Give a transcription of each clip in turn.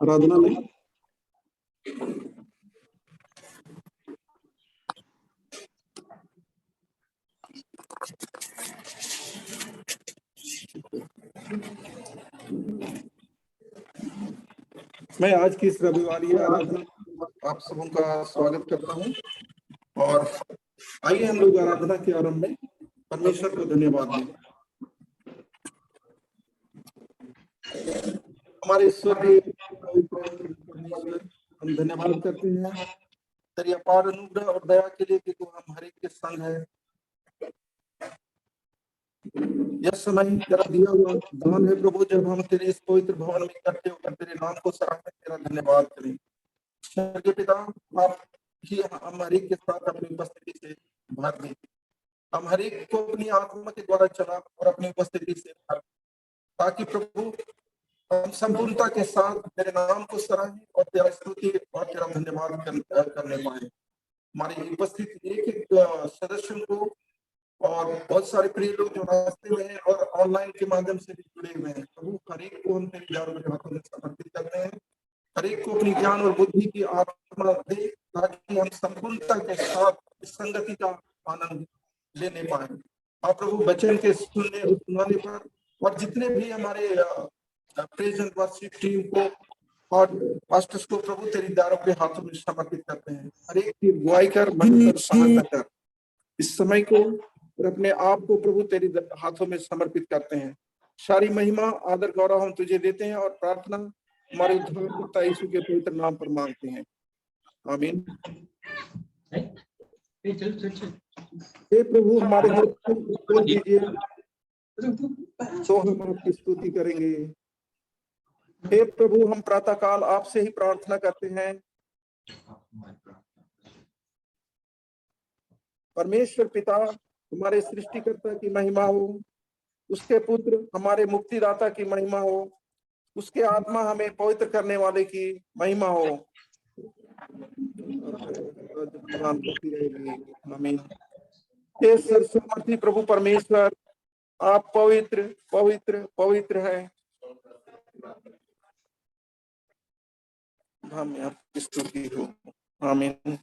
आराधना में मैं आज की इस रविवारी आराधना आप सबों का स्वागत करता हूं और आइए हम लोग आराधना के आरंभ में परमेश्वर को धन्यवाद दें। हमारे ईश्वरीय परमेश्वर, हम धन्यवाद करते हैं तेरी अपार अनुग्रह और दया के लिए कि तू हम हर एक के संग है। यह समय तेरा दिया हुआ दान है प्रभु, जब हम तेरे इस पवित्र भवन में इकट्ठे होकर तेरे नाम को सराहने तेरा धन्यवाद करें। स्वर्गीय पिता, आप ही हम हर एक के साथ अपनी उपस्थिति से भर दें। हम हर एक को अपनी आत्मा के द्वारा चला और अपनी उपस्थिति से भर, ताकि प्रभु हम संपूर्णता के साथ तेरे नाम को सराहें और तेरा स्तुति और तेरा धन्यवाद करने पाए। हमारी उपस्थित एक एक सदस्यों को और बहुत सारे प्रिय लोग जो रास्ते में हैं और ऑनलाइन के माध्यम से भी जुड़े हुए हैं, प्रभु हर एक को हम तेरे हाथों में समर्पित करते हैं। हर एक को अपनी ज्ञान और बुद्धि की आत्मा दे, ताकि हम संपूर्णता के साथ इस संगति का आनंद लेने पाए। आप प्रभु वचन के सुनने और सुनाने पर और जितने भी हमारे प्रेजेंट वर्शिप टीम को और पास्टर्स को प्रभु तेरी दारों के हाथों में समर्पित करते हैं। हर एक की अगुवाई कर, सहायता कर इस समय को और अपने आप को प्रभु तेरी हाथों में समर्पित करते हैं। सारी महिमा आदर गौरव हम तुझे देते हैं और प्रार्थना हमारे उद्धारकर्ता यीशु के पवित्र नाम पर मांगते हैं, आमीन। हे प्रभु, हमारे हाथ खोल दीजिए तो हम आपकी स्तुति करेंगे। हे प्रभु, हम प्रातः काल आपसे ही प्रार्थना करते हैं। परमेश्वर पिता, हमारे सृष्टिकर्ता की महिमा हो, उसके पुत्र हमारे मुक्तिदाता की महिमा हो, उसके आत्मा हमें पवित्र करने वाले की महिमा हो। आमीन। हे सर्वशक्तिमान प्रभु परमेश्वर, आप पवित्र पवित्र पवित्र हैं। हम आपकी स्तुति हो, आमीन।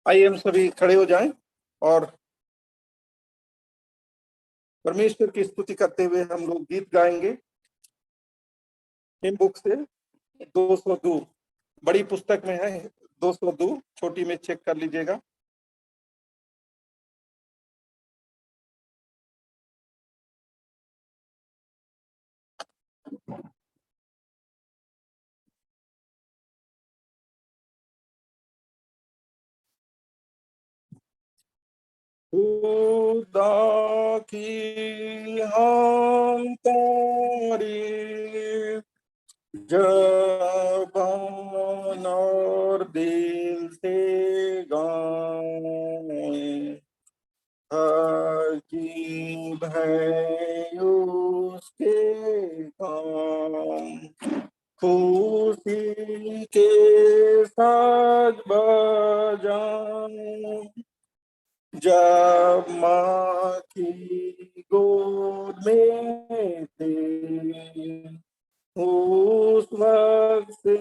आइए हम सभी खड़े हो जाएं और परमेश्वर की स्तुति करते हुए हम लोग गीत गाएंगे। हिम बुक से 202 बड़ी पुस्तक में है, 202 छोटी में चेक कर लीजिएगा। खुदा की हम तारीफ ज़बान और दिल से गाएं, अजीब है उसके काम, खुशी के साथ बजाएं, जब माँ की गोद में थे उस वक्त से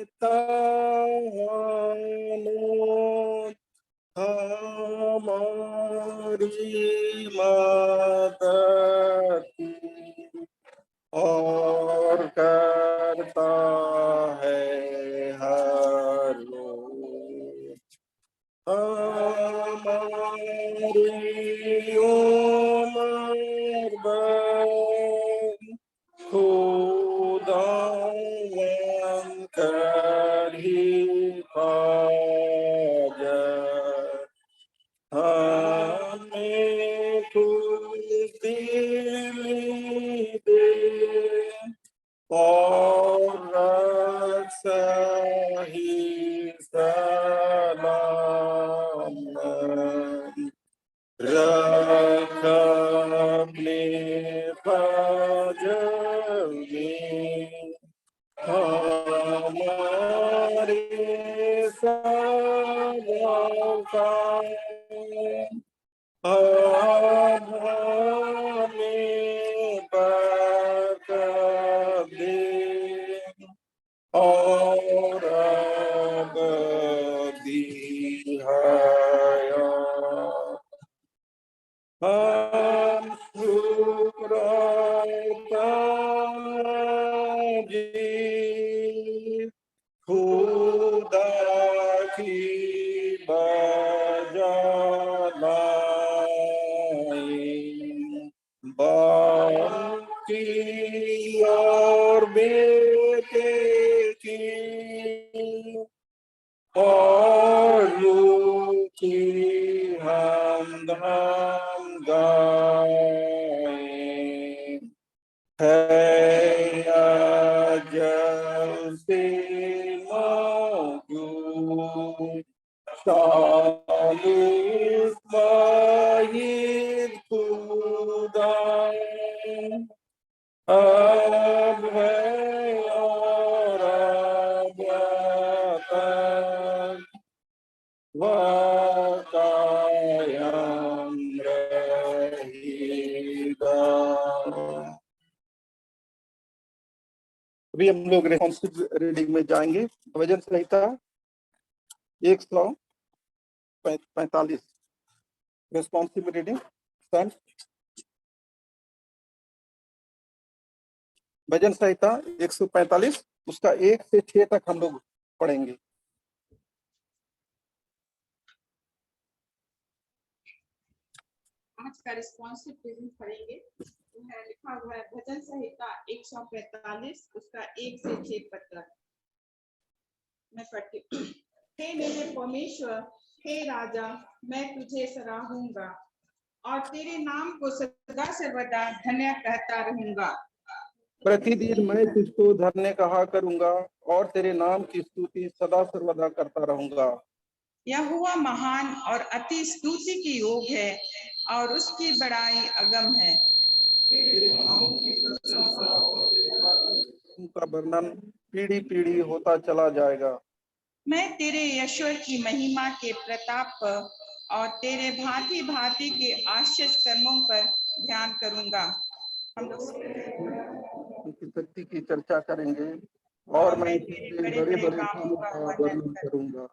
तानो हमारी मदद की और करता है हर रोज हमारी उम्र भर खुदावन कर ही हाजर, हमें खुशदिली दे और रख सही सलामत रख अपने फजल में हमारी स्वभाव का हमें बता दे और अब दिहाया हम जी खुदा की बजालाई बाकी और बेटे की और रूह की हमदम गाएं है अजल से मौजूद शालिस वाहिद खुदा अब है और अब तक वकायम रहेगा। अभी हम लोग रेस्पॉन्सिव रीडिंग में जाएंगे। भजन संहिता 145 रेस्पॉन्सिव रीडिंग भजन संहिता 145 उसका 1 से 6 तक हम लोग पढ़ेंगे। आज का रिस्पॉन्सिव रीडिंग पढ़ेंगे। है लिखा हुआ है भजन संहिता 145 उसका 1 से 6 पद तक। मैं पढ़ती हूँ। हे मेरे परमेश्वर, हे राजा, मैं तुझे सराहूंगा और तेरे नाम को सदा सर्वदा धन्य कहता रहूंगा। प्रतिदिन मैं तुझको धन्य कहा करूंगा और तेरे नाम की स्तुति सदा सर्वदा करता रहूंगा। यहोवा महान और अति स्तुति की योग है और उसकी बड़ाई अगम है। उनका वर्णन पीढ़ी पीढ़ी होता चला जाएगा। मैं तेरे यशोर की महिमा के प्रताप पर और तेरे भांति भांति के आश्चर्य कर्मों पर ध्यान करूंगा। हम लोग उनकी शक्ति की चर्चा करेंगे और मैं तेरे बड़े बड़े कामों का वर्णन करूंगा।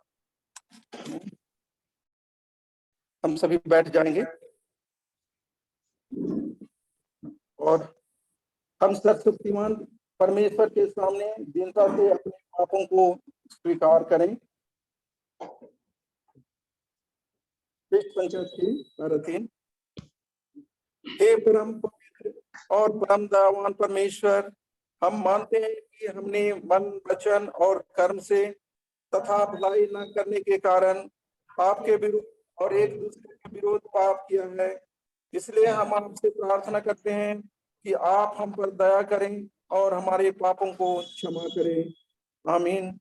हम सभी बैठ जाएंगे और हम सर्वशक्तिमान परमेश्वर के सामने दीनता से अपने पापों को स्वीकार करें। हे परम पवित्र और परम दयावान परमेश्वर, हम मानते हैं कि हमने मन, वचन और कर्म से तथा भलाई न करने के कारण आपके विरुद्ध और एक दूसरे के विरुद्ध पाप किया है। इसलिए हम आपसे प्रार्थना करते हैं कि आप हम पर दया करें और हमारे पापों को क्षमा करें। आमीन।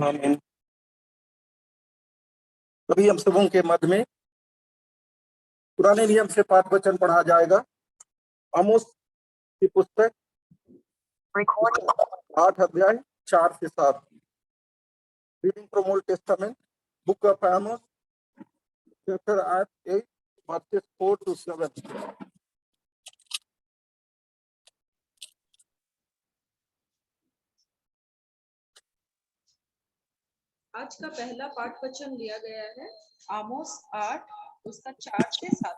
आमीन। अभी हम सबों के मध्य में पुराने नियम से पाठ वचन पढ़ा जाएगा। आमोस की पुस्तक 8 अध्याय 4 से 7। Reading from old testament, book of Amos, chapter 8 versus 4 to 7। आज का पहला पाठ वचन लिया गया है आमोस 8 उसका 4 से 7।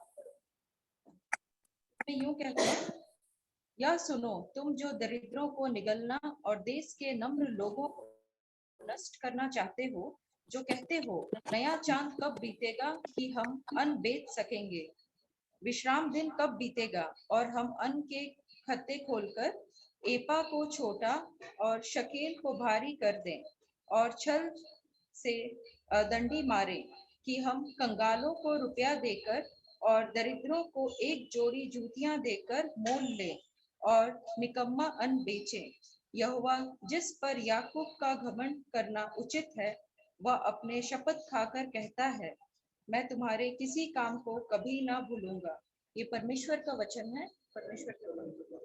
मैं यूं कहता हूं, यह सुनो तुम जो दरिद्रों को निगलना और देश के नम्र लोगों को नष्ट करना चाहते हो, जो कहते हो नया चांद कब बीतेगा कि हम अन्न बेच सकेंगे, विश्राम दिन कब बीतेगा और हम अन्न के खत्ते खोलकर एपा को छोटा और शकेल को भारी कर दें और छल से दंडी मारे कि हम कंगालों को रुपया देकर और दरिद्रों को एक जोड़ी जूतियां देकर मोल लें और निकम्मा अन्न बेचें। यहोवा जिस पर याकूब का घमंड करना उचित है, वह अपने शपथ खाकर कहता है, मैं तुम्हारे किसी काम को कभी ना भूलूंगा। ये परमेश्वर का वचन है। परमेश्वर का वचन।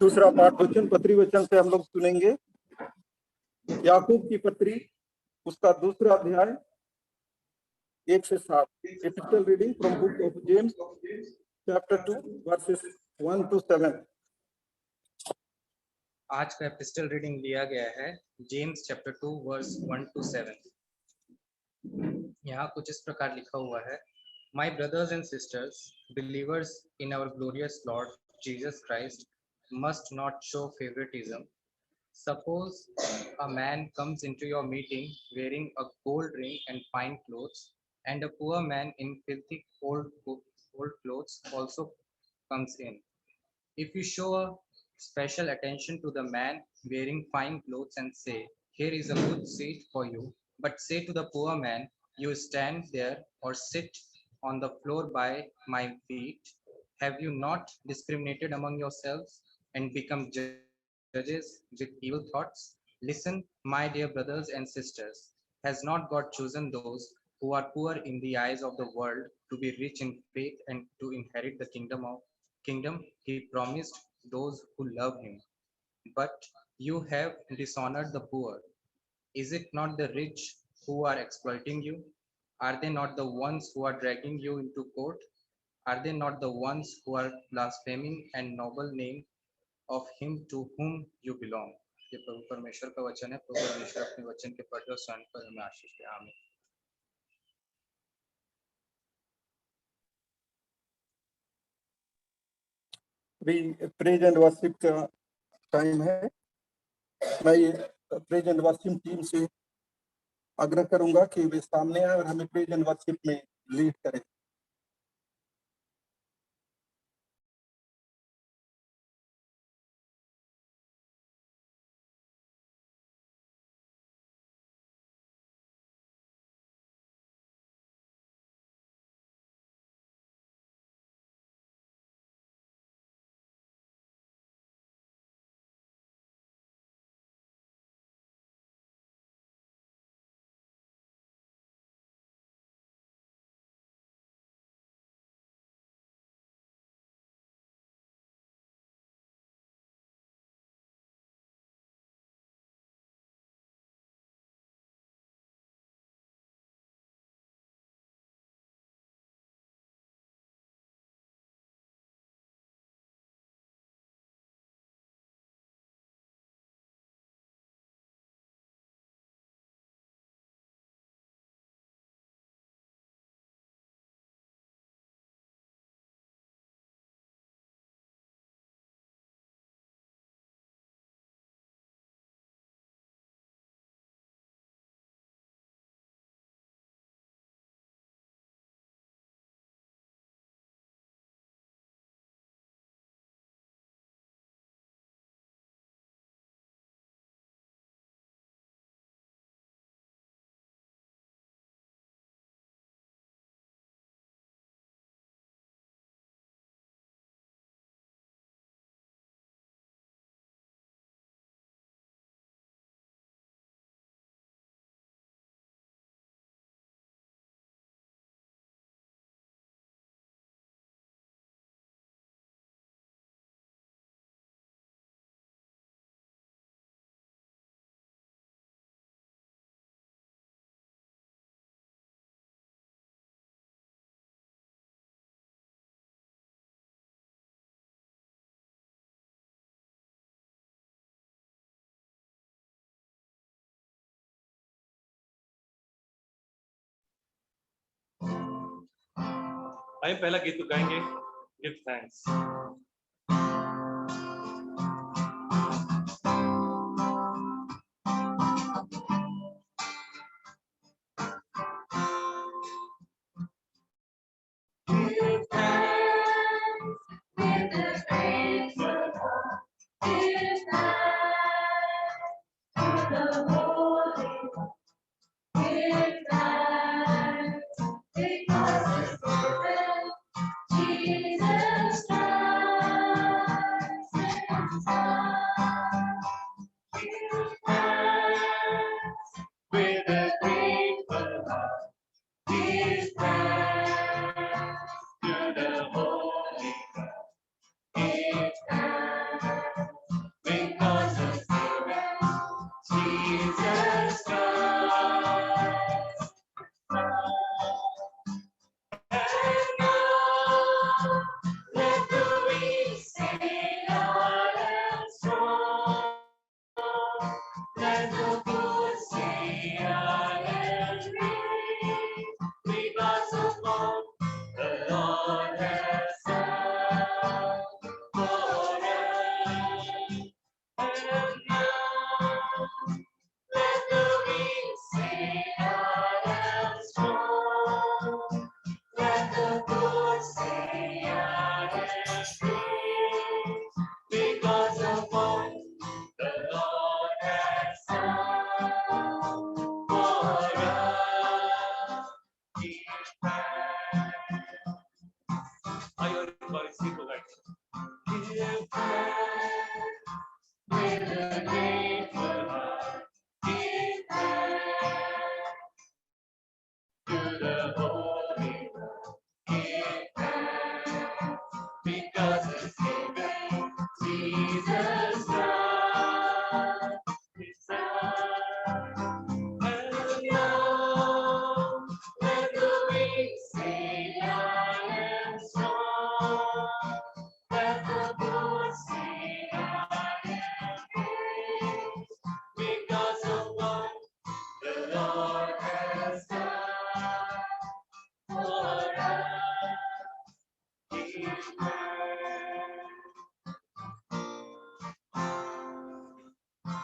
दूसरा पाठ वचन पत्री वचन से हम लोग सुनेंगे। याकूब की पत्री, उसका दूसरा अध्याय 1 से 7। Epistle reading from book of James chapter 2 versus 1 to 7। आज का एपिस्टल रीडिंग लिया गया है जेम्स चैप्टर 2 वर्स 1 to 7। यहाँ कुछ इस प्रकार लिखा हुआ है, my brothers and sisters, believers in our glorious Lord Jesus Christ must not show favoritism. Suppose a man comes into your meeting wearing a gold ring and fine clothes, and a poor man in filthy old clothes also comes in. If you show a special attention to the man wearing fine clothes and say, here is a good seat for you, but say to the poor man, you stand there or sit on the floor by my feet, have you not discriminated among yourselves and become judges with evil thoughts? Listen, my dear brothers and sisters, has not God chosen those who are poor in the eyes of the world to be rich in faith and to inherit the kingdom he promised those who love him? But you have dishonored the poor. Is it not the rich who are exploiting you? Are they not the ones who are dragging you into court? Are they not the ones who are blaspheming and noble name of him to whom you belong? ये प्रभु परमेश्वर का वचन है। प्रभु परमेश्वर अपने वचन के पढ़े और सुनने पर हमें आशीष दे। आमीन। प्रेज एंड वर्शिप का टाइम है। मैं प्रेज एंड वर्शिप टीम से आग्रह करूंगा कि वे सामने आए और हमें प्रेज एंड वर्शिप में लीड करें। आइए पहला गीत गाएंगे, गिव थैंक्स। Jesus Christ.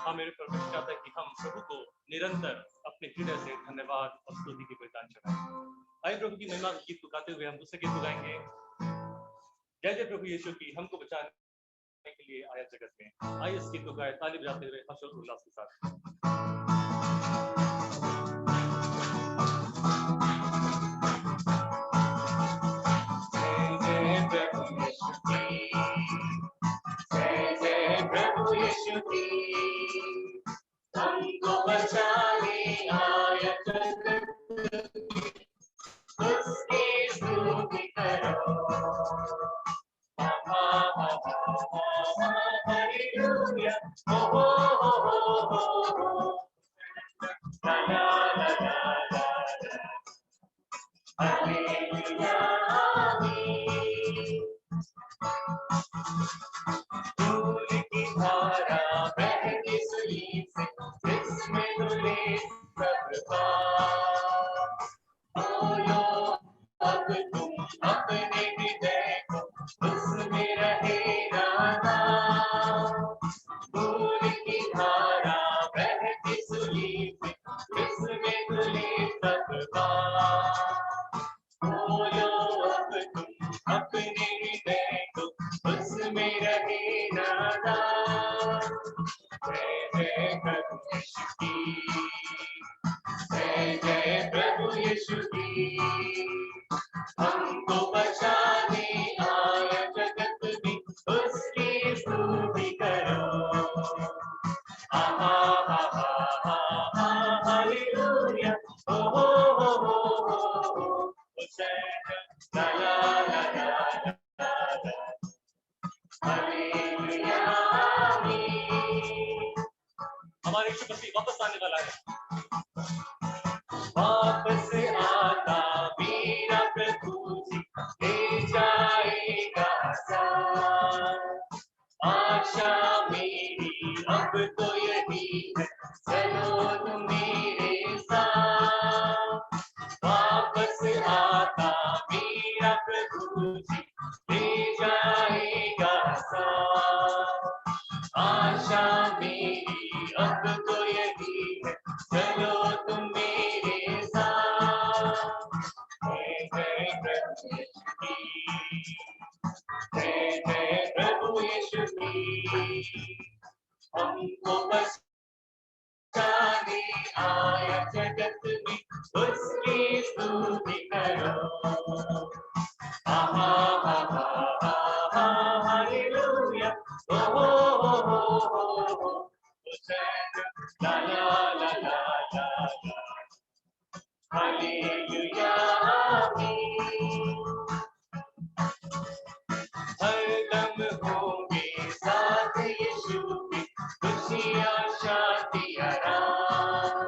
हाँ मेरे प्रभु चाहता है कि हम प्रभु को निरंतर अपने हृदय से धन्यवाद और स्तुति की बलिदान चढ़ाएं। आइए प्रभु की महिमा के गीत गाते हुए हम दूसरे गीत गाएंगे। जय जय प्रभु यीशु की हमको बचाने के लिए आया जगत में। आइए इस गीत को गाए ताली बजाते हुए हर्ष और उल्लास के साथ। हमको बचाने आया जगत उसकी स्तुति करो। हालेलुया ओ हो ला ला ला ला हालेलुया धूल की धारा बहती सुई से जिसमें धुले सब पाप। बोलो अब तुम अपने हृदय को उसमें रहेगा नाम। धूल की धारा बहती सुई से जिसमें धुले सब पाप। बोलो अब तुम अपने हृदय को उसमें रहेगा नाम। जय जय प्रभु यीशु की, जय जय प्रभु यीशु की। हमको बचाने आया जगत में उसकी स्तुति करो। आहा हा हा हा हा हालेलुया ओ हो ला ला ला ला ला हालेलुया हमारे यीशु मसीह वापस आने वाला है। वापस आता मेरा प्रभु जी ले जाएगा साथ। आशा मेरी अब तो यही है चलो तुम मेरे साथ। वापस आता मेरा प्रभु जी ले जाएगा साथ। आशा मेरी अब तो यही है चलो तुम मेरे साथ। जय जय प्रभु यीशु की, जय जय प्रभु यीशु की। हमको बचाने आया जगत में उसकी स्तुति करो। आहा हा हा हा हा हालेलुया ओ हो ला ला ला ला ला हालेलुया हरदम होंगे साथ यीशु के खुशियां शादियां रात।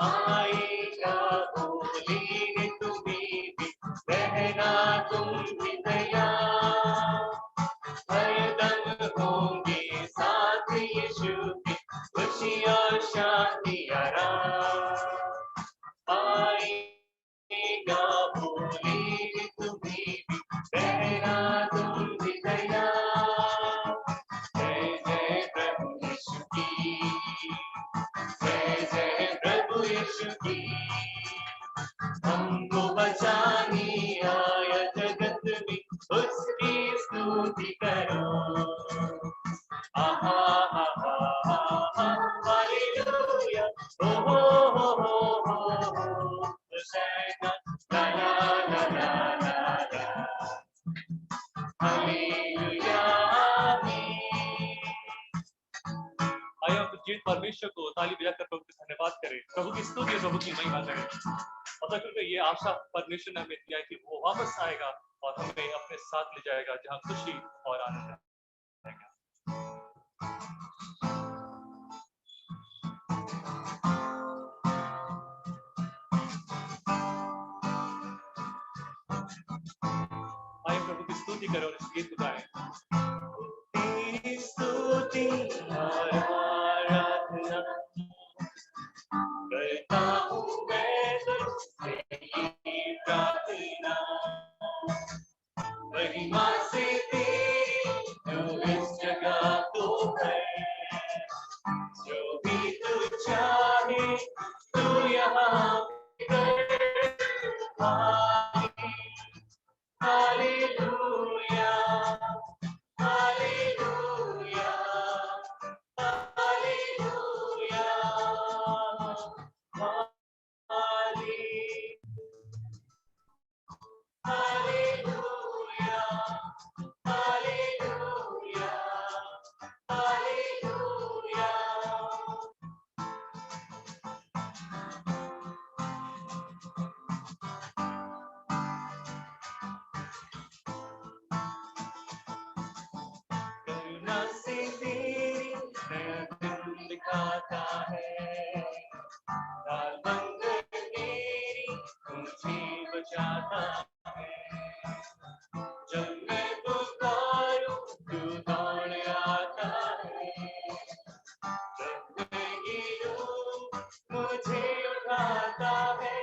आएगा बोलेंगे तुम्हें भी रहना तुम भी तैयार। हरदम होंगे साथ यीशु के खुशियां शादियां रात। आएगा बोलेंगे तुम्हें भी रहना तुम भी तैयार। जय जय प्रभु यीशु की, जय जय प्रभु यीशु की। हमको बचाने आया जगत में उसकी स्तुति करो। आहा हा हा हा हा हालेलुया ओ हो ला ला ला ला ला हालेलुया आइए हम जीवित परमेश्वर को ताली बजाकर प्रभु का धन्यवाद करें, प्रभु की स्तुति, प्रभु की महिमा करें। और क्योंकि ये आशा परमेश्वर ने हमें दिया है कि वो वापस आएगा और हमें अपने साथ ले जाएगा जहाँ खुशी और आनंद रहेगा। आइए प्रभु की स्तुति करें और इस गीत को गाएं। तेरी स्तुति और आराधना करता हूँ मैं तुझसे ये प्रार्थना, महिमा से तेरी तू इस जगह तो है, जो भी तू चाहे तू यहाँ कर। Hallelujah, hallelujah, hallelujah, hallelujah, hallelujah, hallelujah. करुणा से तेरी नया दिन दिखाता है, लाल मंगल तेरी मुझे बचाता है। जब मैं पुकारूं तू दौड़ आता है, जब मैं गिरूं मुझे उठाता है।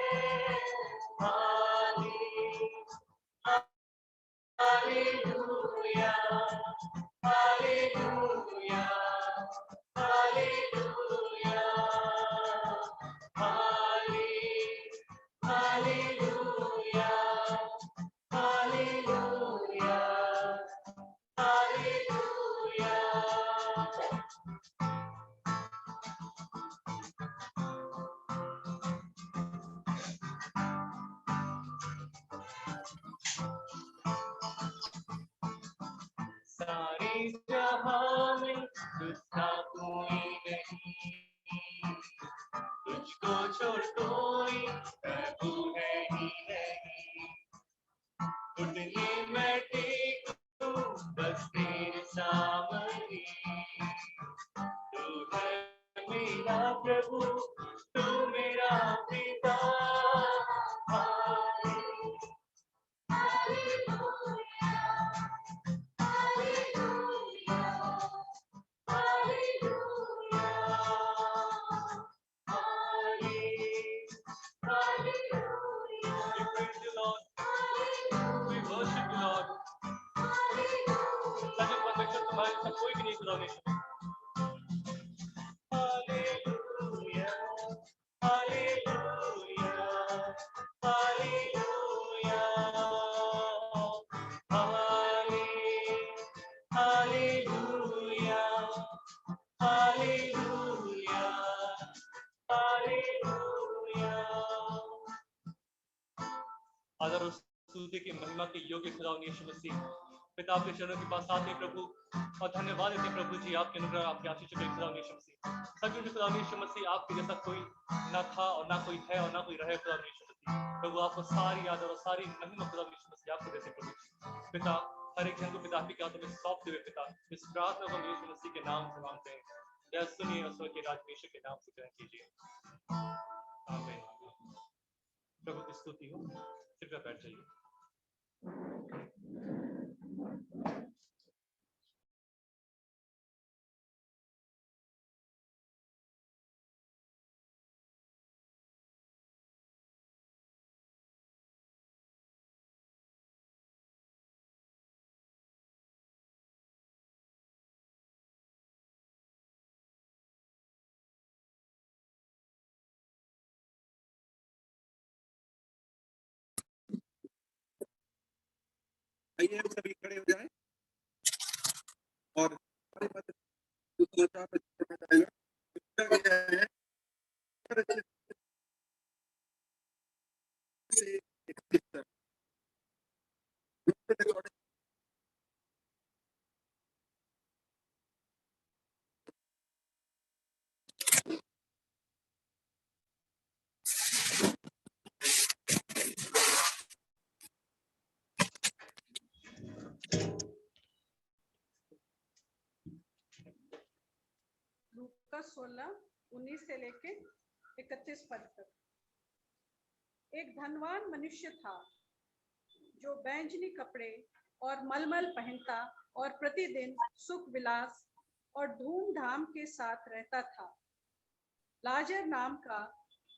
Hallelujah, hallelujah, hallelujah, hallelujah, hallelujah, hallelujah. सारे जहां में तुझका कोई नहीं, तुझको छोड़ कोई प्रभु है ही नहीं। घुटने मैं टेकूं बस तेरे सामने, तू है मेरा प्रभु, तू मेरा पिता। We praise you, Lord. We worship you, Lord. सच परमेश्वर तुम्हारे साथ कोई भी नहीं खुदा नहीं। Hallelujah, hallelujah, hallelujah, hallelujah, hallelujah, hallelujah. आदर और स्तुति की महिमा के योग्य खुदा यीशु मसीह, पिता आपके चरणों के पास आते प्रभु और धन्यवाद देते प्रभु जी आपके अनुग्रह आपके आशीष के खुदा यीशु मसीह। सच में खुदा यीशु मसीह आपके जैसा कोई ना था और ना कोई है और ना कोई रहे खुदा यीशु मसीह। प्रभु आपको सारी आदर और सारी महिमा खुदा यीशु मसीह आपको देते प्रभु। पिता हर एक जन को पिता के हाथों में सौंपते हुए पिता इस प्रार्थना को यीशु मसीह के नाम से मांगते हैं। जय सुनिए और स्वर्ग के राजमेश्वर के नाम से ग्रहण कीजिए। आमीन। प्रभु की स्तुति हो। कृपया बैठ जाइए। आइए हम सभी खड़े हो जाएं और हमारे पास समाचार पढ़ा जाएगा। क्या है से 31 तक। लूका 16:19 से लेके 31 पद तक। एक धनवान मनुष्य था जो बैंजनी कपड़े और मलमल पहनता और प्रतिदिन सुख विलास और धूमधाम के साथ रहता था। लाजर नाम का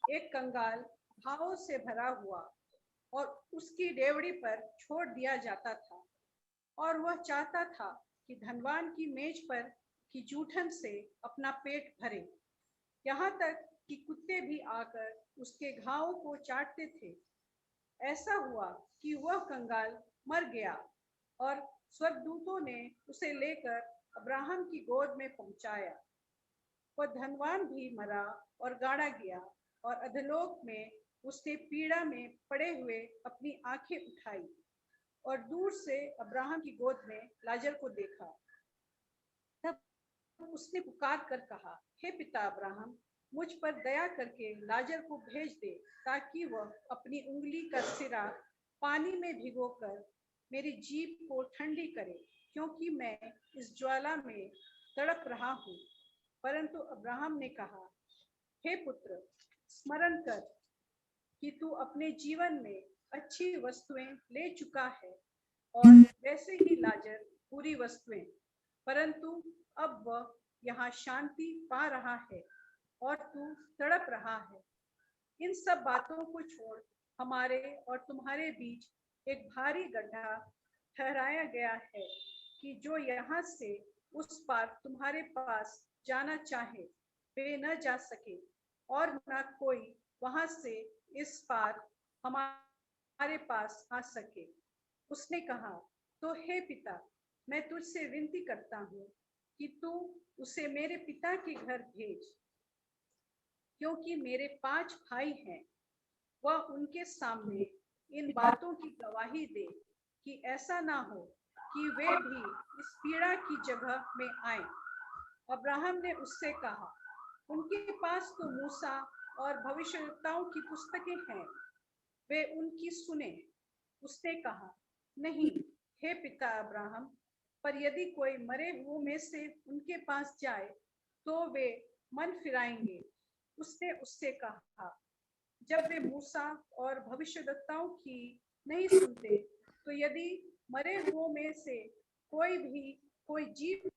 एक कंगाल भावों से भरा हुआ और उसकी डेवड़ी पर छोड़ दिया जाता था, और वह चाहता था कि धनवान की मेज पर की जूठन से अपना पेट भरे, यहाँ तक कि कुत्ते भी आकर उसके घावों को चाटते थे। ऐसा हुआ कि वह कंगाल मर गया और स्वर्गदूतों ने उसे लेकर अब्राहम की गोद में पहुंचाया। वह धनवान भी मरा और गाड़ा गया, और अधोलोक में उसने पीड़ा में पड़े हुए अपनी आंखें उठाई और दूर से अब्राहम की गोद में लाजर को देखा। तब उसने पुकार कर कहा, हे पिता अब्राहम, मुझ पर दया करके लाजर को भेज दे, ताकि वह अपनी उंगली का सिरा पानी में भिगोकर मेरी जीभ को ठंडी करे, क्योंकि मैं इस ज्वाला में तड़प रहा हूँ। परंतु अब्राहम ने कहा, हे पुत्र, स्मरण कर कि तू अपने जीवन में अच्छी वस्तुएं ले चुका है, और वैसे ही लाजर बुरी वस्तुएं, परंतु अब वह यहाँ शांति पा रहा है और तू तड़प रहा है। इन सब बातों को छोड़ हमारे और तुम्हारे बीच एक भारी गड्ढा ठहराया गया है, कि जो यहाँ से उस पार तुम्हारे पास जाना चाहे वे न जा सके, और न कोई वहां से इस पार हमारे पास आ सके। उसने कहा, तो हे पिता, मैं तुझसे विनती करता हूँ कि तू उसे मेरे पिता के घर भेज, क्योंकि मेरे 5 भाई हैं। वह उनके सामने इन बातों की गवाही दे कि ऐसा ना हो कि वे भी इस पीड़ा की जगह में आए। अब्राहम ने उससे कहा, उनके पास तो मूसा और भविष्यवक्ताओं की पुस्तकें हैं, वे उनकी सुने। उसने कहा, नहीं हे पिता अब्राहम, पर यदि कोई मरे हुओं में से उनके पास जाए तो वे मन फिराएंगे। उसने उससे कहा, जब वे मूसा और भविष्यवक्ताओं की नहीं सुनते, तो यदि मरे हुओं में से कोई जीव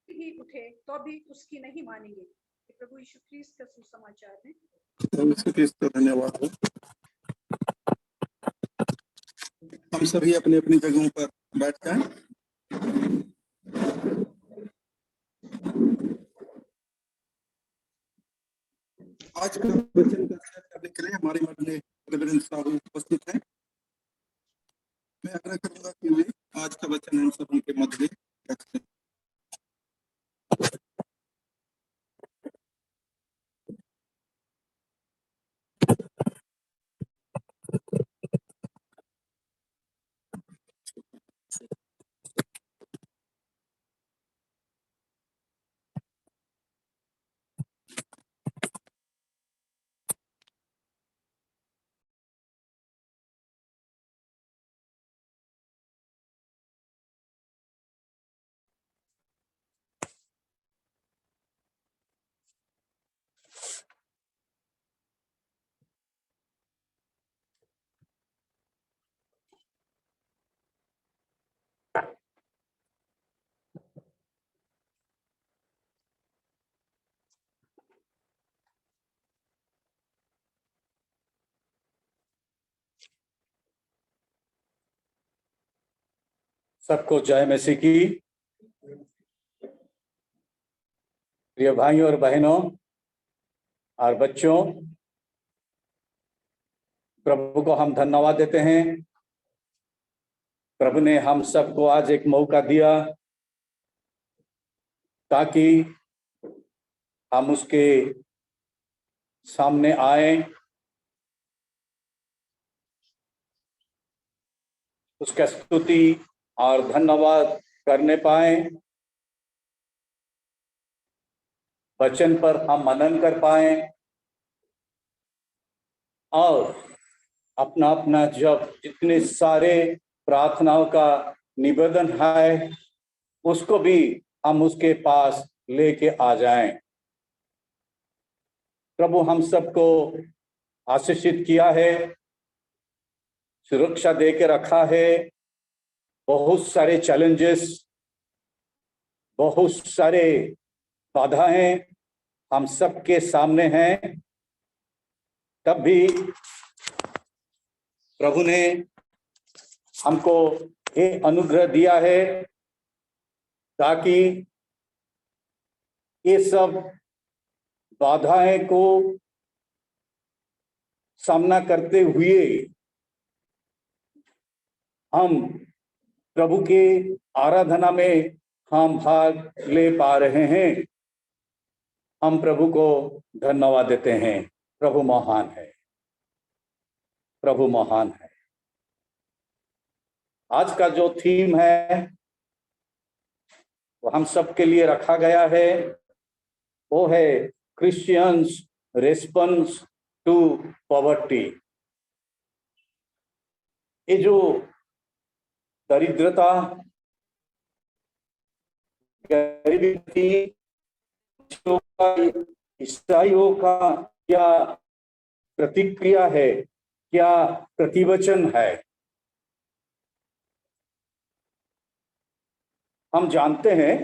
भी उठे तो भी उसकी नहीं मानेंगे। प्रभु यीशु ख्रीस्त का सुसमाचार है। प्रभु यीशु ख्रीस्त का धन्यवाद हो। हम सभी अपनी अपनी जगहों पर बैठ जाएं। आज का वचन का शेयर करने के लिए हमारे मध्य रेवरेंड साहब उपस्थित हैं। मैं आग्रह करूंगा कि वे आज का वचन हम सभी के मध्य रखें। सबको जय मसीह की। प्रिय भाइयों और बहनों और बच्चों, प्रभु को हम धन्यवाद देते हैं। प्रभु ने हम सबको आज एक मौका दिया ताकि हम उसके सामने आए, उसका स्तुति और धन्यवाद करने पाए, वचन पर हम मनन कर पाए, और अपना अपना जब जितने सारे प्रार्थनाओं का निवेदन है उसको भी हम उसके पास लेके आ जाएं। प्रभु हम सबको आशीषित किया है, सुरक्षा दे के रखा है। बहुत सारे चैलेंजेस, बहुत सारे बाधाएं हम सबके सामने हैं, तब भी प्रभु ने हमको ये अनुग्रह दिया है ताकि ये सब बाधाएं को सामना करते हुए हम प्रभु के आराधना में हम भाग ले पा रहे हैं। हम प्रभु को धन्यवाद देते हैं। प्रभु महान है, प्रभु महान है। आज का जो थीम है वो हम सबके लिए रखा गया है, वो है क्रिश्चियंस रिस्पॉन्स टू पॉवर्टी। ये जो दरिद्रता, गरीबी, ईसाइयों का क्या प्रतिक्रिया है, क्या प्रतिवचन है। हम जानते हैं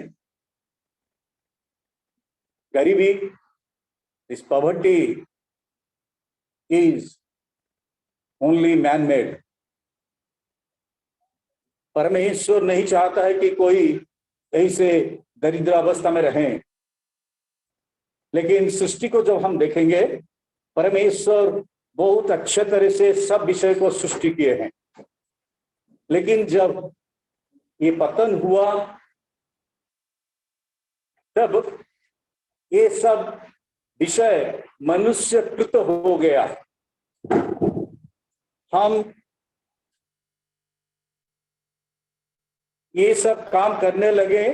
गरीबी, this poverty is only man made. परमेश्वर नहीं चाहता है कि कोई ऐसे दरिद्र अवस्था में रहें, लेकिन सृष्टि को जब हम देखेंगे, परमेश्वर बहुत अच्छे तरह से सब विषय को सृष्टि किए हैं। लेकिन जब ये पतन हुआ, तब ये सब विषय मनुष्यकृत हो गया। हम ये सब काम करने लगे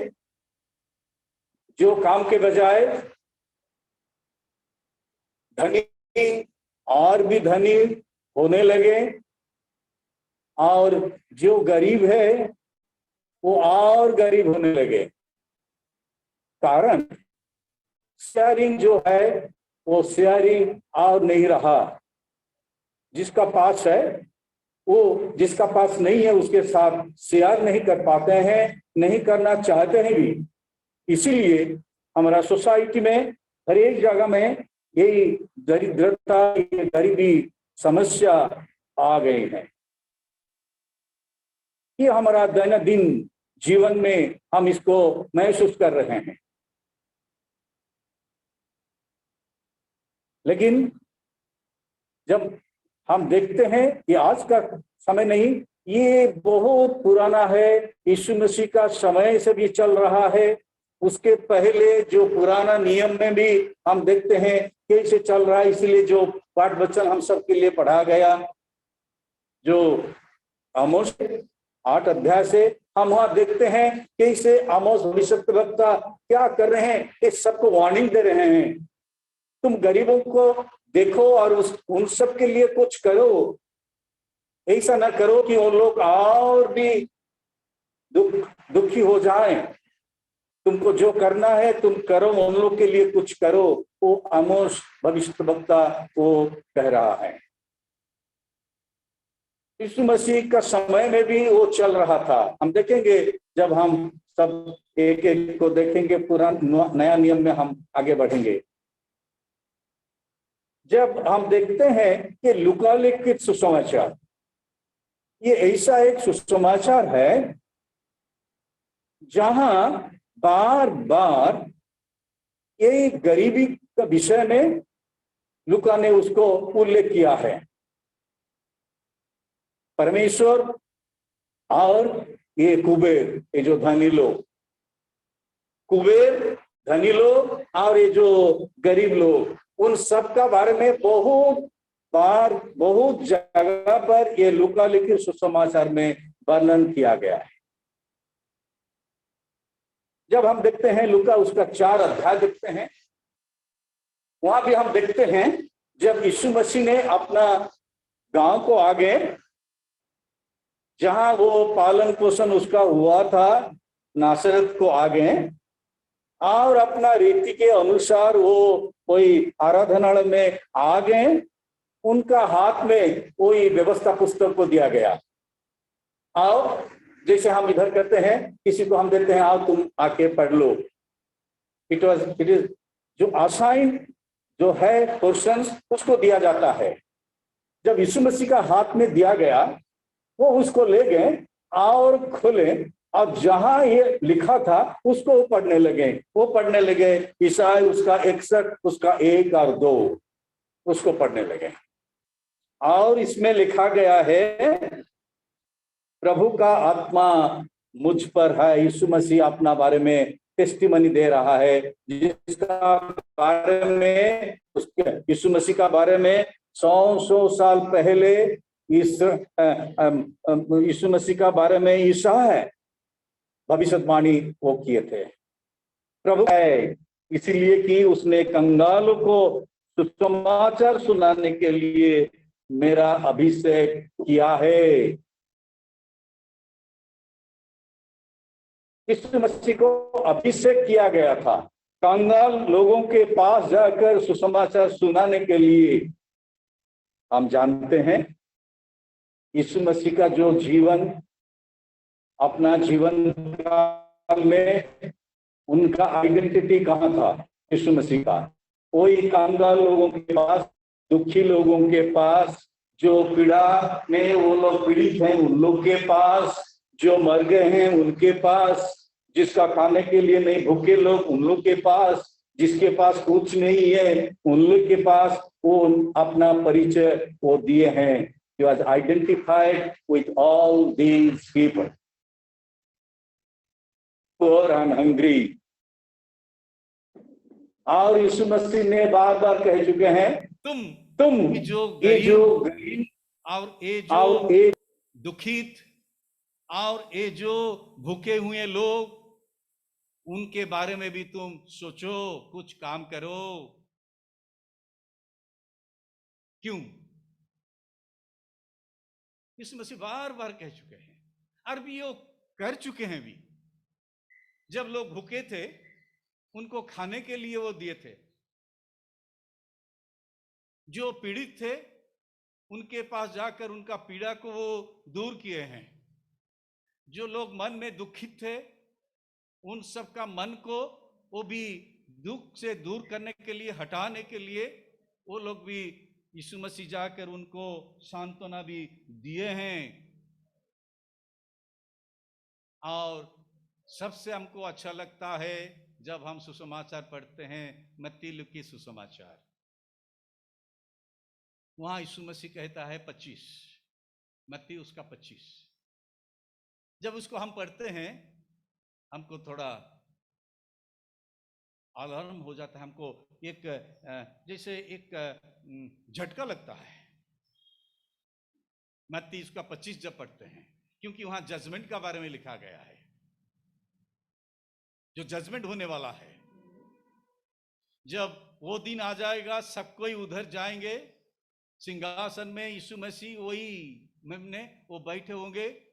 जो काम के बजाय धनी और भी धनी होने लगे, और जो गरीब है वो और गरीब होने लगे। कारण शेयरिंग जो है वो शेयरिंग और नहीं रहा। जिसका पास है वो जिसका पास नहीं है उसके साथ शेयर नहीं कर पाते हैं, नहीं करना चाहते हैं भी। इसीलिए हमारा सोसाइटी में हर एक जगह में यही दरिद्रता, ये गरीबी समस्या आ गई है। ये हमारा दैनंदिन जीवन में हम इसको महसूस कर रहे हैं। लेकिन जब हम देखते हैं कि आज का समय नहीं, ये बहुत पुराना है, यीशु मसीह का समय से भी चल रहा है। उसके पहले जो पुराना नियम में भी हम देखते हैं कैसे चल रहा है। इसलिए जो पाठ वचन हम सबके लिए पढ़ा गया, जो आमोस 8 अध्याय से हम वहां देखते हैं कैसे आमोस भविष्यद्वक्ता क्या कर रहे हैं। इस सबको वार्निंग दे रहे हैं, तुम गरीबों को देखो और उन सब के लिए कुछ करो। ऐसा ना करो कि उन लोग और भी दुखी हो जाएं। तुमको जो करना है तुम करो, उन लोग के लिए कुछ करो। वो आमोस भविष्यद्वक्ता वो कह रहा है। यीशु मसीह का समय में भी वो चल रहा था। हम देखेंगे जब हम सब एक एक को देखेंगे, पुराना नया नियम में हम आगे बढ़ेंगे। जब हम देखते हैं कि लूका लिखित सुसमाचार, ये ऐसा एक सुसमाचार है जहां बार बार ये गरीबी का विषय में लूका ने उसको उल्लेख किया है। परमेश्वर और ये कुबेर, ये जो धनी लोग, कुबेर, धनी लोग और ये जो गरीब लोग, उन सब का बारे में बहुत बार बहुत जगह पर ये लूका लिखित सुसमाचार में वर्णन किया गया है। जब हम देखते हैं लूका उसका 4 अध्याय देखते हैं, वहां भी हम देखते हैं जब यीशु मसीह ने अपना गांव को आगे, जहां वो पालन पोषण उसका हुआ था, नासरत को आगे, और अपना रीति के अनुसार वो कोई आराधनालय में आ गए। उनका हाथ में कोई व्यवस्था पुस्तक को दिया गया। आओ, जैसे हम इधर करते हैं, किसी को हम देते हैं, आओ तुम आके पढ़ लो। इट इज जो असाइन जो है पोर्शंस उसको दिया जाता है। जब यीशु मसीह का हाथ में दिया गया, वो उसको ले गए और खोले, और जहां ये लिखा था उसको वो पढ़ने लगे। ईसाई उसका 61, उसका 1 और 2 उसको पढ़ने लगे। और इसमें लिखा गया है, प्रभु का आत्मा मुझ पर है। यीशु मसीह अपना बारे में टेस्टिमनी दे रहा है, जिसका बारे में उसके यीशु मसीह का बारे में 100 साल पहले यीशु मसीह का बारे में ईसाया भविष्यवाणी वो किए थे। प्रभु है इसलिए कि उसने कंगालों को सुसमाचार सुनाने के लिए मेरा अभिषेक किया है। यीशु मसीह को अभिषेक किया गया था कंगाल लोगों के पास जाकर सुसमाचार सुनाने के लिए। हम जानते हैं यीशु मसीह का जो जीवन, अपना जीवन काल में उनका आइडेंटिटी कहाँ था? यीशु मसीह का कोई कंगाल लोगों के पास, दुखी लोगों के पास, जो पीड़ा में वो लोग पीड़ित हैं उन लोग के पास, जो मर गए हैं उनके पास, जिसका खाने के लिए नहीं भूखे लोग उन लोग के पास, जिसके पास कुछ नहीं है उन लोग के पास वो अपना परिचय वो दिए हैं। He was identified with all these people, poor and hungry. और यीशु मसीह ने बार बार कह चुके हैं, तुम ये जो गरीब और ये दुखित और ये जो भूखे हुए लोग, उनके बारे में भी तुम सोचो, कुछ काम करो। क्यों? यीशु मसीह बार बार कह चुके हैं और भी वो कर चुके हैं भी। जब लोग भूखे थे उनको खाने के लिए वो दिए थे, जो पीड़ित थे उनके पास जाकर उनका पीड़ा को वो दूर किए हैं, जो लोग मन में दुखित थे उन सब का मन को वो भी दुख से दूर करने के लिए, हटाने के लिए वो लोग भी यीशु मसीह जाकर उनको सांत्वना भी दिए हैं। और सबसे हमको अच्छा लगता है जब हम सुसमाचार पढ़ते हैं, मत्ती लूका सुसमाचार, वहां यीशु मसीह कहता है 25, मत्ती उसका 25। जब उसको हम पढ़ते हैं हमको थोड़ा अलार्म हो जाता है, हमको एक जैसे एक झटका लगता है मत्ती उसका 25 जब पढ़ते हैं, क्योंकि वहां जजमेंट का बारे में लिखा गया है, जो जजमेंट होने वाला है। जब वो दिन आ जाएगा, सब कोई उधर जाएंगे, सिंहासन में यीशु मसीह वही में वो बैठे होंगे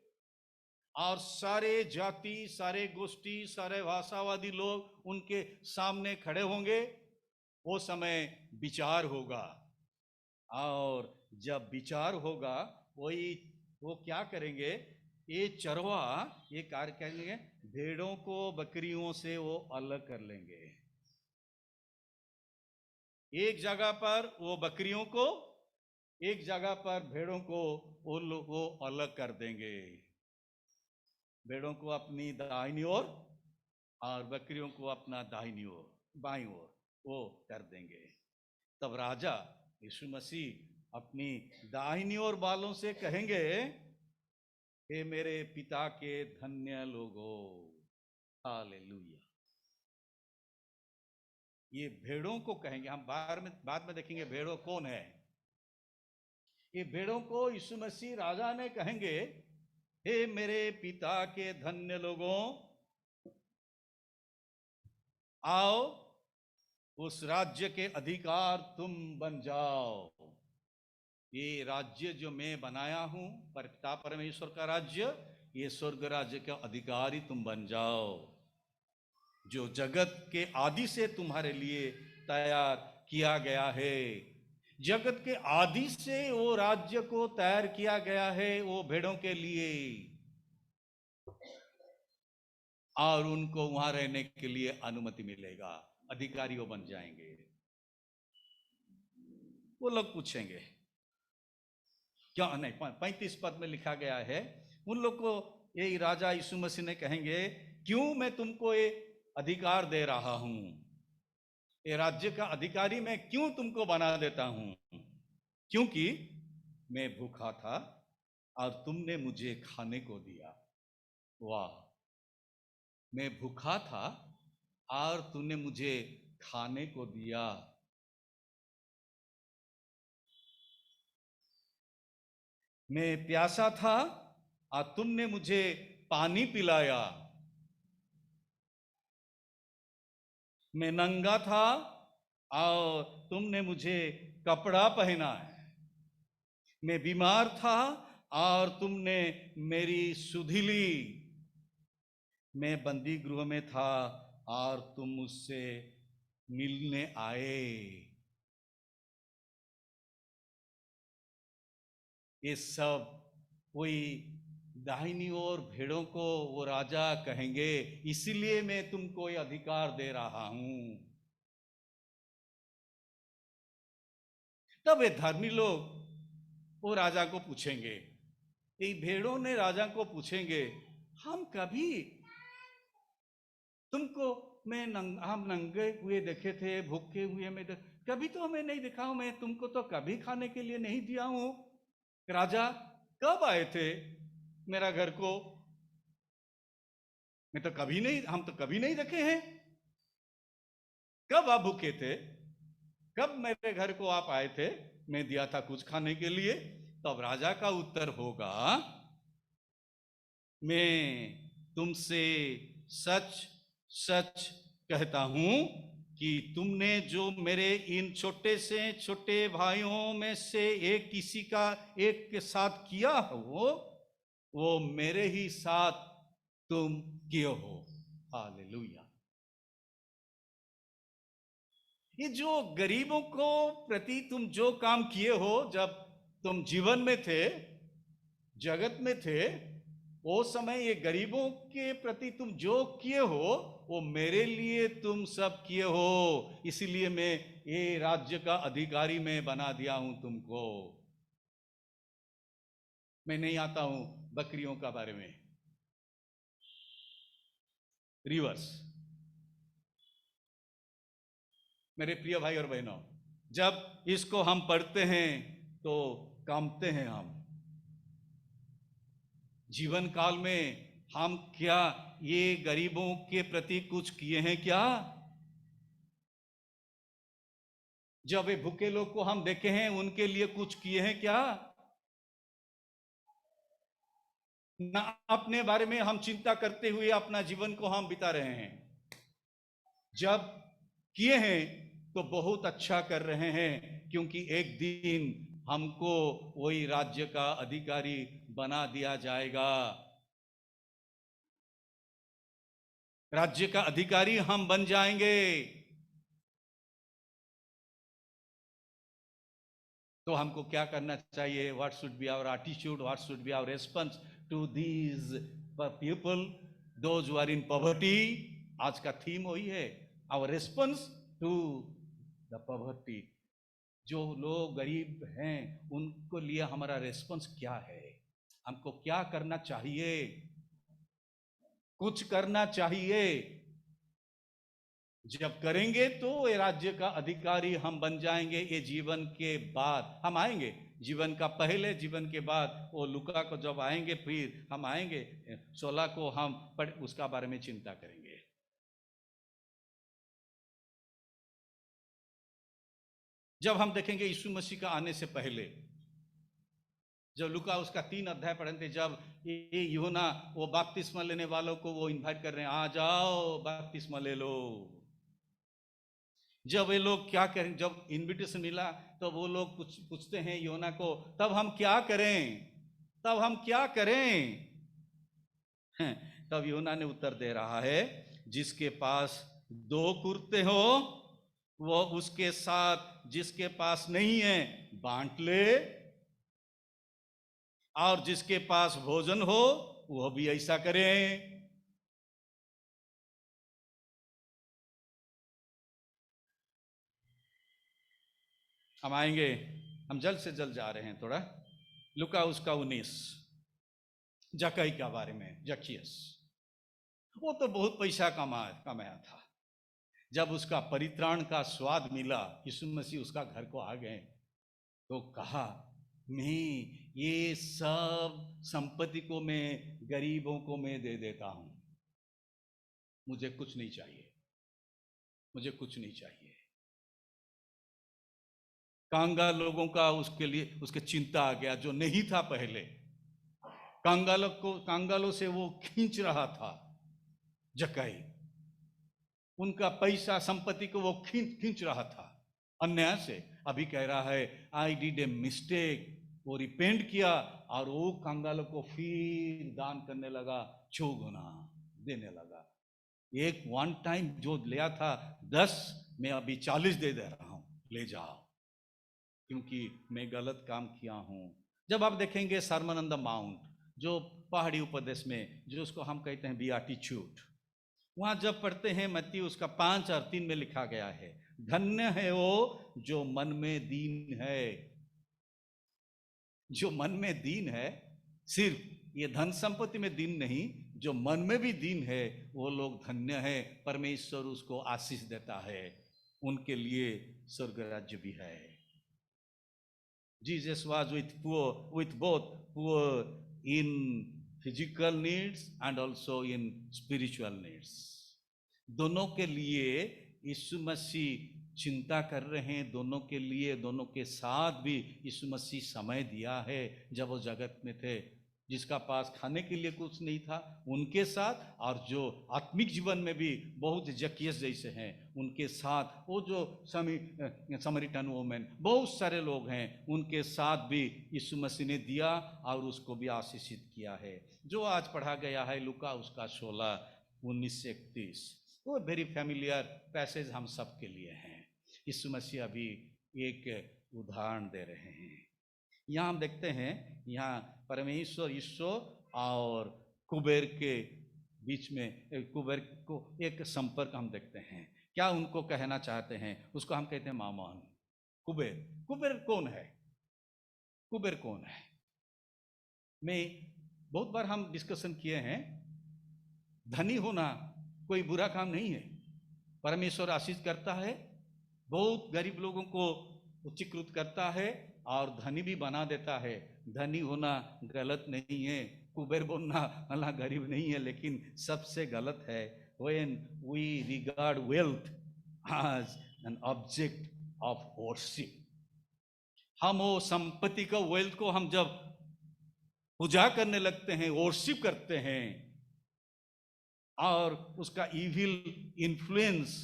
और सारे जाति, सारे गोष्ठी, सारे भाषावादी लोग उनके सामने खड़े होंगे। वो समय विचार होगा, और जब विचार होगा वो क्या करेंगे, ये चरवा ये कार्य करेंगे, भेड़ों को बकरियों से वो अलग कर लेंगे। एक जगह पर वो बकरियों को, एक जगह पर भेड़ों को वो अलग कर देंगे। भेड़ों को अपनी दाहिनी ओर और बकरियों को अपना दाहिनी ओर, बाईं ओर वो कर देंगे। तब राजा यीशु मसीह अपनी दाहिनी ओर वालों से कहेंगे, हे मेरे पिता के धन्य लोगों, हालेलुया। ये भेड़ों को कहेंगे, हम बाद में देखेंगे भेड़ों कौन है। ये भेड़ों को यीशु मसीह राजा ने कहेंगे, हे मेरे पिता के धन्य लोगों, आओ उस राज्य के अधिकार तुम बन जाओ। ये राज्य जो मैं बनाया हूं, पिता परमेश्वर का राज्य, ये स्वर्ग राज्य का अधिकारी तुम बन जाओ। जो जगत के आदि से तुम्हारे लिए तैयार किया गया है। जगत के आदि से वो राज्य को तैयार किया गया है वो भेड़ों के लिए, और उनको वहां रहने के लिए अनुमति मिलेगा, अधिकारी वो बन जाएंगे। वो लोग पूछेंगे क्या, नहीं 35 पद में लिखा गया है, उन लोग को यही राजा यीशु मसीह ने कहेंगे, क्यों मैं तुमको ये अधिकार दे रहा हूं, ये राज्य का अधिकारी मैं क्यों तुमको बना देता हूं? क्योंकि मैं भूखा था और तुमने मुझे खाने को दिया। वाह, मैं भूखा था और तूने मुझे खाने को दिया। मैं प्यासा था और तुमने मुझे पानी पिलाया। मैं नंगा था और तुमने मुझे कपड़ा पहना है। मैं बीमार था और तुमने मेरी सुधि ली। मैं बंदी गृह में था और तुम मुझसे मिलने आए। ये सब कोई दाहिनी ओर भेड़ों को वो राजा कहेंगे, इसीलिए मैं तुमको ये अधिकार दे रहा हूं। तब ये धर्मी लोग वो राजा को पूछेंगे, ये भेड़ों ने राजा को पूछेंगे, हम कभी तुमको हम नंगे हुए देखे थे, भूखे हुए में कभी तो हमें नहीं दिखा हूं, मैं तुमको तो कभी खाने के लिए नहीं दिया हूं। राजा कब आए थे मेरा घर को? मैं तो कभी नहीं, हम तो कभी नहीं देखे हैं। कब आप भूखे थे? कब मेरे घर को आप आए थे? मैं दिया था कुछ खाने के लिए? तब राजा का उत्तर होगा, मैं तुमसे सच सच कहता हूं कि तुमने जो मेरे इन छोटे से छोटे भाइयों में से एक किसी का एक के साथ किया हो, वो मेरे ही साथ तुम किए हो। हालेलुया। ये जो गरीबों को प्रति तुम जो काम किए हो, जब तुम जीवन में थे, जगत में थे, वो समय ये गरीबों के प्रति तुम जो किए हो वो मेरे लिए तुम सब किए हो, इसीलिए मैं ये राज्य का अधिकारी मैं बना दिया हूं तुमको। मैं नहीं आता हूं बकरियों का बारे में, रिवर्स। मेरे प्रिय भाई और बहनों, जब इसको हम पढ़ते हैं तो कांपते हैं हम। जीवन काल में हम क्या ये गरीबों के प्रति कुछ किए हैं क्या? जब ये भूखे लोग को हम देखे हैं, उनके लिए कुछ किए हैं क्या? ना अपने बारे में हम चिंता करते हुए अपना जीवन को हम बिता रहे हैं। जब किए हैं तो बहुत अच्छा कर रहे हैं, क्योंकि एक दिन हमको वही राज्य का अधिकारी बना दिया जाएगा। राज्य का अधिकारी हम बन जाएंगे। तो हमको क्या करना चाहिए? What should be our attitude, what should be our response to these people, those who are in poverty. आज का थीम वही है, our response to the poverty. जो लोग गरीब हैं उनको लिए हमारा रिस्पॉन्स क्या है? हमको क्या करना चाहिए? कुछ करना चाहिए। जब करेंगे तो ये राज्य का अधिकारी हम बन जाएंगे। ये जीवन के बाद हम आएंगे, जीवन का पहले, जीवन के बाद वो लुका को जब आएंगे, फिर हम आएंगे 16 को हम उसका बारे में चिंता करेंगे। जब हम देखेंगे यीशु मसीह का आने से पहले, जब लुका उसका 3 अध्याय पढ़ते, जब ये यूहन्ना वो बपतिस्मा लेने वालों को वो इनवाइट कर रहे हैं, आ जाओ बपतिस्मा ले लो। जब ये लोग क्या करें, जब इनविटेशन मिला तो वो लोग पूछते हैं यूहन्ना को, तब हम क्या करें? तब हम क्या करें? तब यूहन्ना ने उत्तर दे रहा है, जिसके पास 2 कुर्ते हो वो उसके साथ जिसके पास नहीं है बांट ले, और जिसके पास भोजन हो वह भी ऐसा करे। हम आएंगे, हम जल्द से जल्द जा रहे हैं थोड़ा। लुका उसका 19 जक्कई के बारे में। जक्कियस वो तो बहुत पैसा कमाया था। जब उसका परित्राण का स्वाद मिला, यीशु मसीह उसका घर को आ गए, तो कहा मैं ये सब संपत्ति को मैं गरीबों को मैं दे देता हूं, मुझे कुछ नहीं चाहिए, मुझे कुछ नहीं चाहिए। कांगाल लोगों का उसके लिए उसके चिंता आ गया, जो नहीं था पहले। कांगालों से वो खींच रहा था जक्कई, उनका पैसा संपत्ति को वो खींच रहा था अन्याय से। अभी कह रहा है आई डिड ए मिस्टेक, वो रिपेंट किया और वो कंगालों को फिर दान करने लगा, 6 गुना देने लगा। एक वन टाइम जो लिया था 10, मैं अभी 40 दे रहा हूं, ले जाओ, क्योंकि मैं गलत काम किया हूं। जब आप देखेंगे सरमन ऑन द माउंट, जो पहाड़ी उपदेश में, जो उसको हम कहते हैं बीआटीट्यूड, वहां जब पढ़ते हैं मत्ती उसका 5 और 3 में लिखा गया है, धन्य है वो जो मन में दीन है। जो मन में दीन है, सिर्फ ये धन संपत्ति में दीन नहीं, जो मन में भी दीन है, वो लोग धन्य है। परमेश्वर उसको आशीष देता है, उनके लिए स्वर्ग राज्य भी है। Jesus was with both poor in physical needs and also in spiritual needs. दोनों के लिए यीशु मसीह चिंता कर रहे हैं, दोनों के लिए, दोनों के साथ भी यीशु मसीह समय दिया है। जब वो जगत में थे, जिसका पास खाने के लिए कुछ नहीं था उनके साथ, और जो आत्मिक जीवन में भी बहुत जक्कियस जैसे हैं उनके साथ, वो जो समरिटन वुमेन, बहुत सारे लोग हैं, उनके साथ भी यीशु मसीह ने दिया और उसको भी आशीषित किया है। जो आज पढ़ा गया है लुका उसका 16:19 से 31, वो वेरी फैमिलियर पैसेज हम सब के लिए हैं। यीशु मसीह अभी एक उदाहरण दे रहे हैं। यहाँ हम देखते हैं, यहाँ परमेश्वर यीशु और कुबेर के बीच में, कुबेर को एक संपर्क हम देखते हैं। क्या उनको कहना चाहते हैं, उसको हम कहते हैं मामन। कुबेर कौन है? कुबेर कौन है? मैं बहुत बार हम डिस्कशन किए हैं, धनी होना कोई बुरा काम नहीं है। परमेश्वर आशीष करता है, बहुत गरीब लोगों को उच्चीकृत करता है और धनी भी बना देता है। धनी होना गलत नहीं है, कुबेर बनना भला गरीब नहीं है, लेकिन सबसे गलत है when we regard wealth as an object of worship। हम वो संपत्ति का, वेल्थ को हम जब पूजा करने लगते हैं, वर्शिप करते हैं, और उसका इविल इन्फ्लुएंस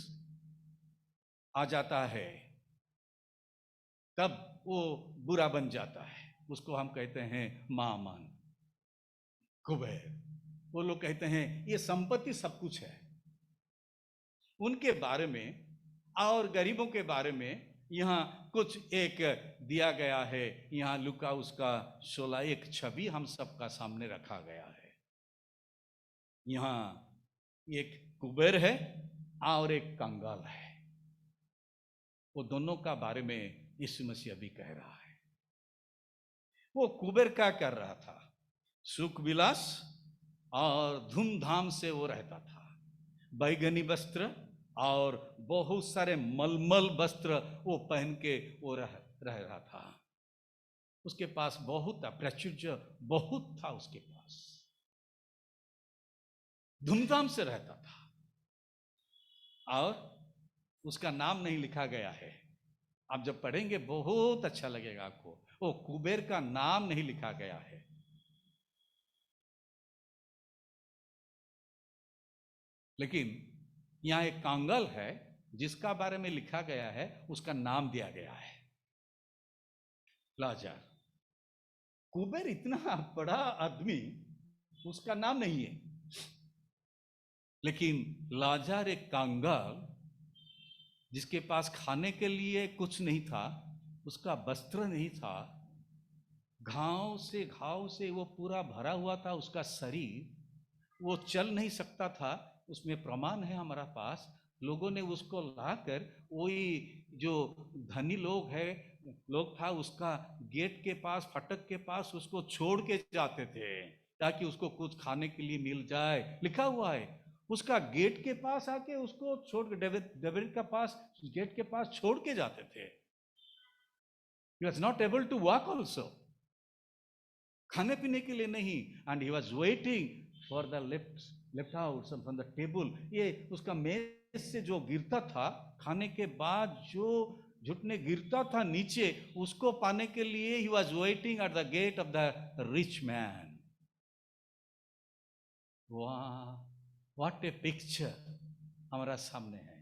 आ जाता है, तब वो बुरा बन जाता है। उसको हम कहते हैं मामन, कुबेर। वो लोग कहते हैं ये संपत्ति सब कुछ है। उनके बारे में और गरीबों के बारे में यहाँ कुछ एक दिया गया है। यहाँ लुका उसका 16 एक छवि हम सबका सामने रखा गया है। यहाँ एक कुबेर है और एक कंगाल है। वो दोनों का बारे में यीशु मसीह अभी कह रहा है। वो कुबेर क्या कर रहा था? सुख विलास और धूमधाम से वो रहता था। बैगनी वस्त्र और बहुत सारे मलमल वस्त्र वो पहन के वो रह रहा था। उसके पास बहुत था, प्राचुर्य बहुत था उसके पास, धूमधाम से रहता था। और उसका नाम नहीं लिखा गया है। आप जब पढ़ेंगे बहुत अच्छा लगेगा आपको। वो कुबेर का नाम नहीं लिखा गया है। लेकिन यहाँ एक कांगल है जिसका बारे में लिखा गया है, उसका नाम दिया गया है लाजर। कुबेर इतना बड़ा आदमी, उसका नाम नहीं है। लेकिन लाजर एक कंगाल जिसके पास खाने के लिए कुछ नहीं था, उसका वस्त्र नहीं था, घाव से वो पूरा भरा हुआ था उसका शरीर, वो चल नहीं सकता था। उसमें प्रमाण है हमारा पास। लोगों ने उसको लाकर वही जो धनी लोग था उसका गेट के पास, फाटक के पास उसको छोड़ के जाते थे ताकि उसको कुछ खाने के लिए मिल जाए। लिखा हुआ है उसका गेट के पास आके उसको छोड़ के डेविड का पास गेट के पास छोड़ के जाते थे। He was not able to walk also, खाने पीने के लिए नहीं। and he was waiting for the left out from the table। ये उसका मेज से जो गिरता था खाने के बाद, जो घुटने गिरता था नीचे, उसको पाने के लिए he was waiting at the gate of the rich man। वाह, व्हाट ए पिक्चर हमारा सामने है।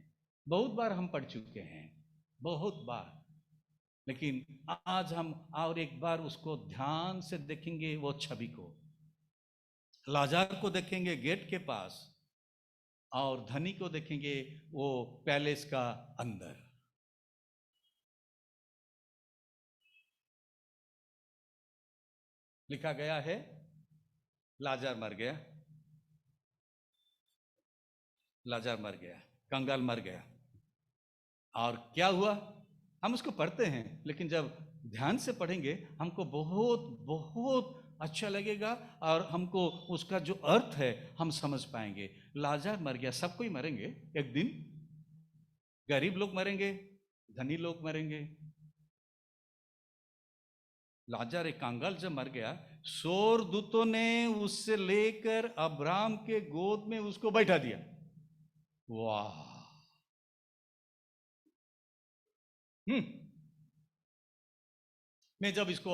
बहुत बार हम पढ़ चुके हैं, बहुत बार, लेकिन आज हम और एक बार उसको ध्यान से देखेंगे। वो छवि को, लाजर को देखेंगे गेट के पास और धनी को देखेंगे वो पैलेस का अंदर। लिखा गया है लाजर मर गया, लाजर मर गया, कंगाल मर गया। और क्या हुआ हम उसको पढ़ते हैं, लेकिन जब ध्यान से पढ़ेंगे हमको बहुत बहुत अच्छा लगेगा और हमको उसका जो अर्थ है हम समझ पाएंगे। लाजर मर गया, सब कोई मरेंगे एक दिन, गरीब लोग मरेंगे, धनी लोग मरेंगे। लाजर एक कंगाल जब मर गया, स्वर्गदूतों ने उससे लेकर अब्राहम के गोद में उसको बैठा दिया। वाह, मैं जब इसको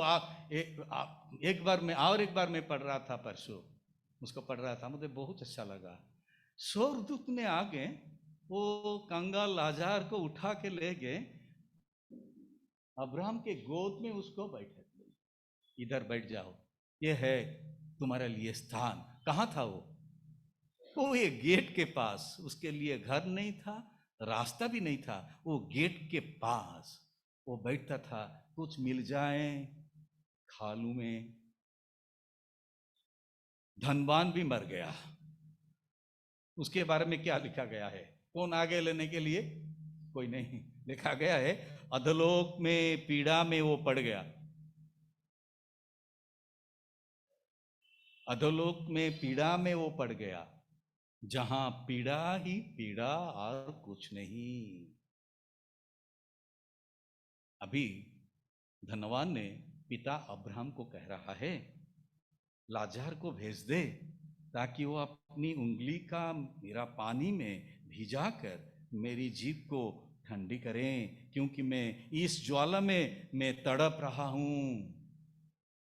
एक बार में पढ़ रहा था, परसों उसको पढ़ रहा था, मुझे बहुत अच्छा लगा। स्वर्गदूत ने आगे वो कंगाल लाजर को उठा के ले गए, अब्राहम के गोद में उसको बैठे, इधर बैठ जाओ, ये है तुम्हारे लिए स्थान। कहाँ था वो ये गेट के पास। उसके लिए घर नहीं था, रास्ता भी नहीं था, वो गेट के पास वो बैठता था, कुछ मिल जाए खा लूं मैं। धनवान भी मर गया, उसके बारे में क्या लिखा गया है? कौन आगे लेने के लिए? कोई नहीं। लिखा गया है अधोलोक में पीड़ा में वो पड़ गया, अधोलोक में पीड़ा में वो पड़ गया, जहां पीड़ा ही पीड़ा और कुछ नहीं। अभी धनवान ने पिता अब्राहम को कह रहा है लाजर को भेज दे ताकि वो अपनी उंगली का मेरा पानी में भिजाकर मेरी जीभ को ठंडी करें, क्योंकि मैं इस ज्वाला में मैं तड़प रहा हूं।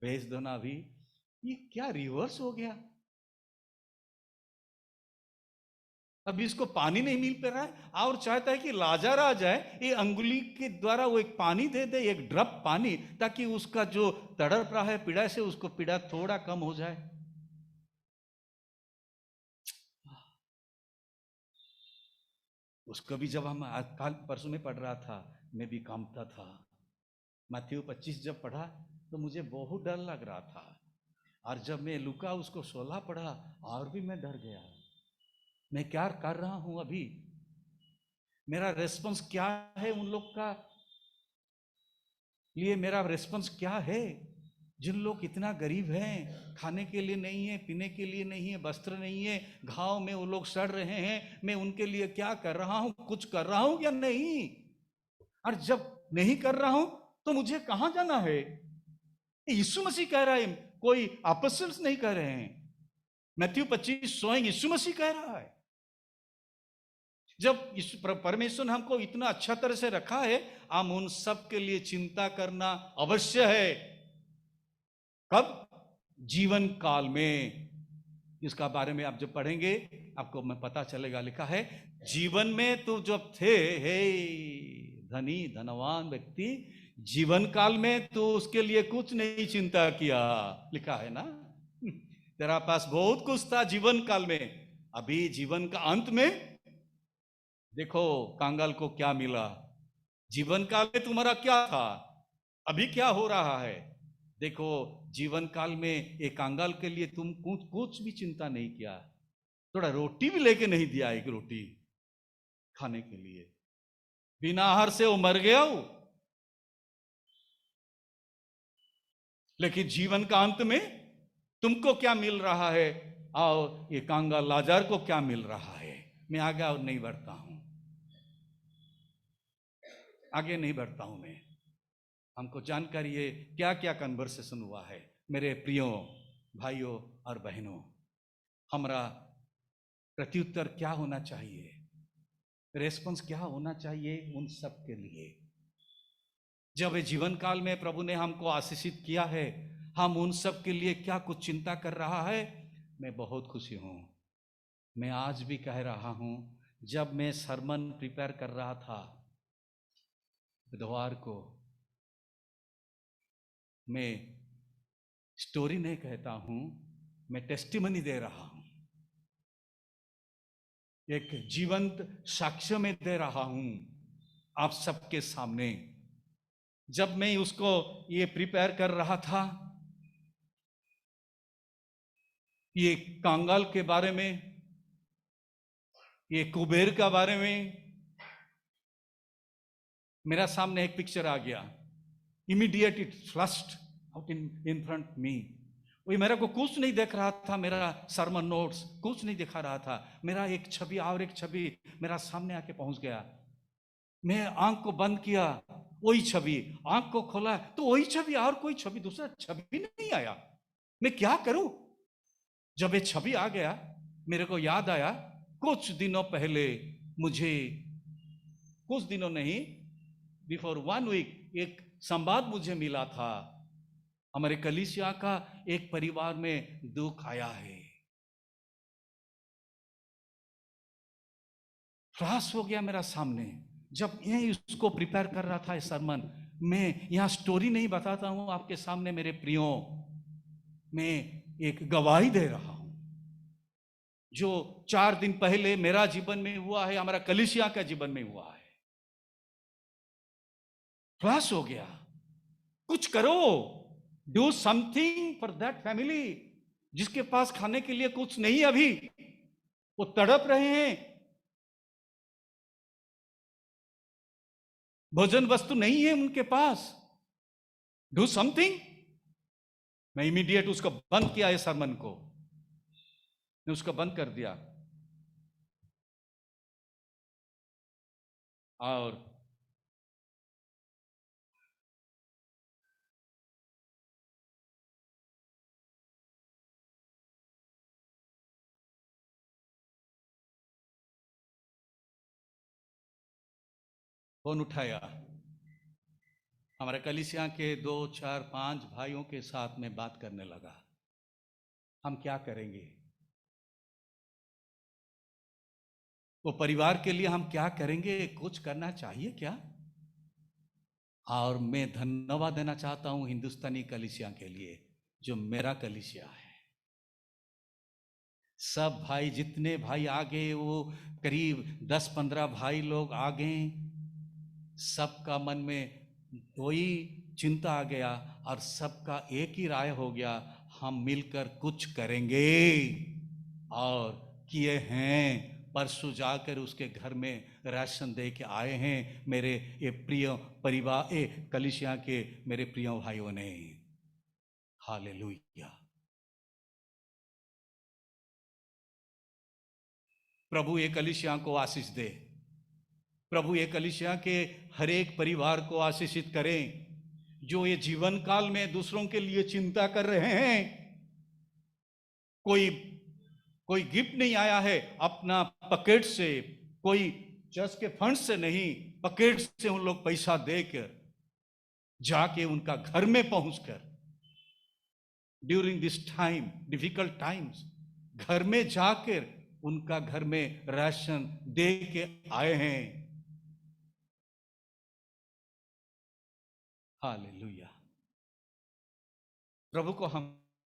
भेज दो ना। अभी ये क्या रिवर्स हो गया? अभी इसको पानी नहीं मिल पा रहा है और चाहता है कि लाजर आ जाए, ये अंगुली के द्वारा वो एक पानी दे दे, एक ड्रॉप पानी, ताकि उसका जो तड़प रहा है पीड़ा से, उसको पीड़ा थोड़ा कम हो जाए। उसको भी जब हम काल परसों में पढ़ रहा था, मैं भी कांपता था। मत्ती 25 जब पढ़ा तो मुझे बहुत डर लग रहा था, और जब मैं लूका उसको 16 पढ़ा और भी मैं डर गया। मैं क्या कर रहा हूं? अभी मेरा रेस्पॉन्स क्या है उन लोग का लिए? मेरा रेस्पॉन्स क्या है जिन लोग इतना गरीब हैं, खाने के लिए नहीं है, पीने के लिए नहीं है, वस्त्र नहीं है, घाव में वो लोग सड़ रहे हैं। मैं उनके लिए क्या कर रहा हूं? कुछ कर रहा हूं या नहीं? और जब नहीं कर रहा हूं तो मुझे कहां जाना है? यीशु मसीह कह रहा है, कोई अपोस्टल्स नहीं कह रहे हैं। मत्ती 25 स्वयं यीशु मसीह कह रहा है। जब परमेश्वर ने हमको इतना अच्छा तरह से रखा है, हम उन सब के लिए चिंता करना अवश्य है। कब? जीवन काल में। इसका बारे में आप जब पढ़ेंगे आपको मैं पता चलेगा। लिखा है जीवन में तो जब थे हे धनी धनवान व्यक्ति, जीवन काल में तो उसके लिए कुछ नहीं चिंता किया। लिखा है ना, तेरा पास बहुत कुछ था जीवन काल में, अभी जीवन का अंत में देखो कांगाल को क्या मिला। जीवन काल में तुम्हारा क्या था, अभी क्या हो रहा है। देखो जीवन काल में एक कांगाल के लिए तुम कुछ भी चिंता नहीं किया, थोड़ा रोटी भी लेके नहीं दिया, एक रोटी खाने के लिए, बिना आहार से वो मर गया हो। लेकिन जीवन का अंत में तुमको क्या मिल रहा है, और ये कांगाल लाजार को क्या मिल रहा है। मैं आगे और नहीं बढ़ता हूं, आगे नहीं बढ़ता हूं मैं। हमको जानकारी है क्या क्या कन्वर्सेशन हुआ है। मेरे प्रियो भाइयों और बहनों, हमारा प्रत्युत्तर क्या होना चाहिए, रेस्पॉन्स क्या होना चाहिए उन सब के लिए। जब जीवन काल में प्रभु ने हमको आशीषित किया है, हम उन सब के लिए क्या कुछ चिंता कर रहा है। मैं बहुत खुशी हूं। मैं आज भी कह रहा हूं, जब मैं सरमन प्रिपेयर कर रहा था बुधवार को, मैं स्टोरी नहीं कहता हूं, मैं टेस्टिमनी दे रहा हूं, एक जीवंत साक्ष्य में दे रहा हूं आप सबके सामने। जब मैं उसको ये प्रिपेयर कर रहा था, ये कांगाल के बारे में, ये कुबेर का बारे में, मेरा सामने एक पिक्चर आ गया। Immediate it flushed out in front me. वही मेरे को कुछ नहीं देख रहा था, मेरा सरमन नोट्स कुछ नहीं दिखा रहा था, मेरा एक छवि और एक छवि मेरा सामने आके पहुंच गया। मैं आंख को बंद किया, वही छवि, आंख को खोला तो वही छवि, और कोई छवि, दूसरा छवि नहीं आया। मैं क्या करूं। जब ये छवि आ गया, मेरे को याद आया कुछ दिनों पहले मुझे, कुछ दिनों नहीं, बिफोर 1 वीक एक संवाद मुझे मिला था। हमारे कलीसिया का एक परिवार में दुख आया है। फ्लैश हो गया मेरा सामने। जब ये उसको प्रिपेयर कर रहा था सरमन, मैं यहां स्टोरी नहीं बताता हूं आपके सामने मेरे प्रियो, मैं एक गवाही दे रहा हूं जो 4 दिन पहले मेरा जीवन में हुआ है, हमारा कलीसिया का जीवन में हुआ है। फ्लैश हो गया। कुछ करो, do something for that family जिसके पास खाने के लिए कुछ नहीं, अभी वो तड़प रहे हैं, भोजन वस्तु नहीं है उनके पास। Do something. मैं इमीडिएट उसको बंद किया, इस सरमन को मैं उसको बंद कर दिया। और फोन उठाया, हमारे कलीसिया के 2, 4, 5 भाइयों के साथ में बात करने लगा, हम क्या करेंगे, वो परिवार के लिए हम क्या करेंगे, कुछ करना चाहिए क्या। और मैं धन्यवाद देना चाहता हूं हिंदुस्तानी कलीसिया के लिए, जो मेरा कलीसिया है। सब भाई, जितने भाई आ गए, वो करीब 10-15 भाई लोग आ गए, सबका मन में वही चिंता आ गया और सबका एक ही राय हो गया, हम मिलकर कुछ करेंगे। और किए हैं। परसों जाकर उसके घर में राशन दे के आए हैं मेरे ये प्रिय परिवार, कलीसिया के मेरे प्रिय भाइयों ने। हालेलुया। प्रभु ये कलीसिया को आशीष दे। प्रभु ये कलीसिया के हर एक परिवार को आशीषित करें जो ये जीवन काल में दूसरों के लिए चिंता कर रहे हैं। कोई गिफ्ट नहीं आया है अपना पॉकेट से, कोई चर्च के फंड से नहीं, पॉकेट से उन लोग पैसा देकर जाके उनका घर में पहुंचकर during this time, difficult times, घर में जाकर उनका घर में राशन दे के आए हैं। हालेलुया। प्रभु को हम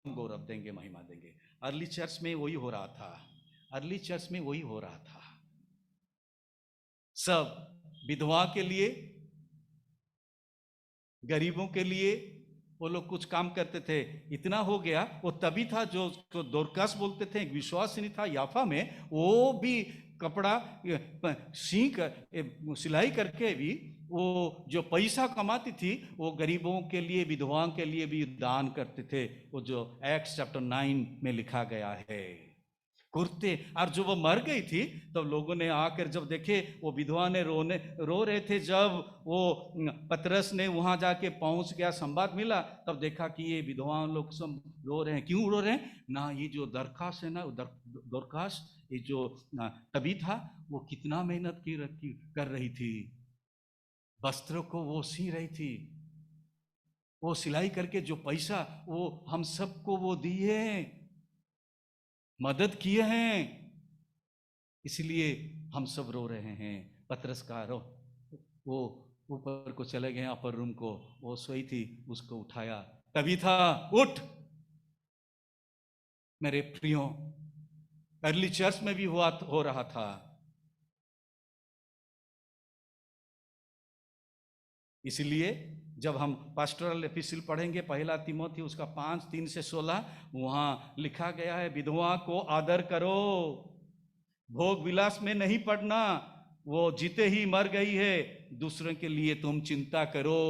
गौरव देंगे, महिमा देंगे। अर्ली चर्च में वही हो रहा था। अर्ली चर्च में वही हो रहा था। सब विधवा के लिए, गरीबों के लिए वो लोग कुछ काम करते थे। इतना हो गया, वो तभी था जो दोरकास बोलते थे, एक विश्वासिनी था याफा में, वो भी कपड़ा सी कर सिलाई करके भी वो जो पैसा कमाती थी वो गरीबों के लिए, विधवाओं के लिए भी दान करते थे। वो जो एक्ट्स चैप्टर 9 में लिखा गया है। कुर्ते, और जो वो मर गई थी तब लोगों ने आकर जब देखे, वो विधवा ने रो रहे थे। जब वो पतरस ने वहां जाके पहुंच गया, संवाद मिला, तब देखा कि ये विधवा लोग सब रो रहे हैं। क्यों रो रहे हैं? ना ये जो दरखास है ना, दोरकास, ये जो तभी था, वो कितना मेहनत कर रही थी, वस्त्रों को वो सी रही थी, वो सिलाई करके जो पैसा वो हम सबको वो दिए, मदद किए हैं, इसलिए हम सब रो रहे हैं। पतरस का रो, वो ऊपर को चले गए, अपर रूम को, वो सोई थी, उसको उठाया, तभी था उठ। मेरे प्रियो, अर्ली चर्च में भी हो रहा था। इसलिए जब हम पास्टरल एपिस्टल पढ़ेंगे, पहला तिमोथी उसका 5:3-16, वहां लिखा गया है, विधवा को आदर करो, भोग विलास में नहीं पड़ना, वो जीते ही मर गई है, दूसरों के लिए तुम चिंता करो।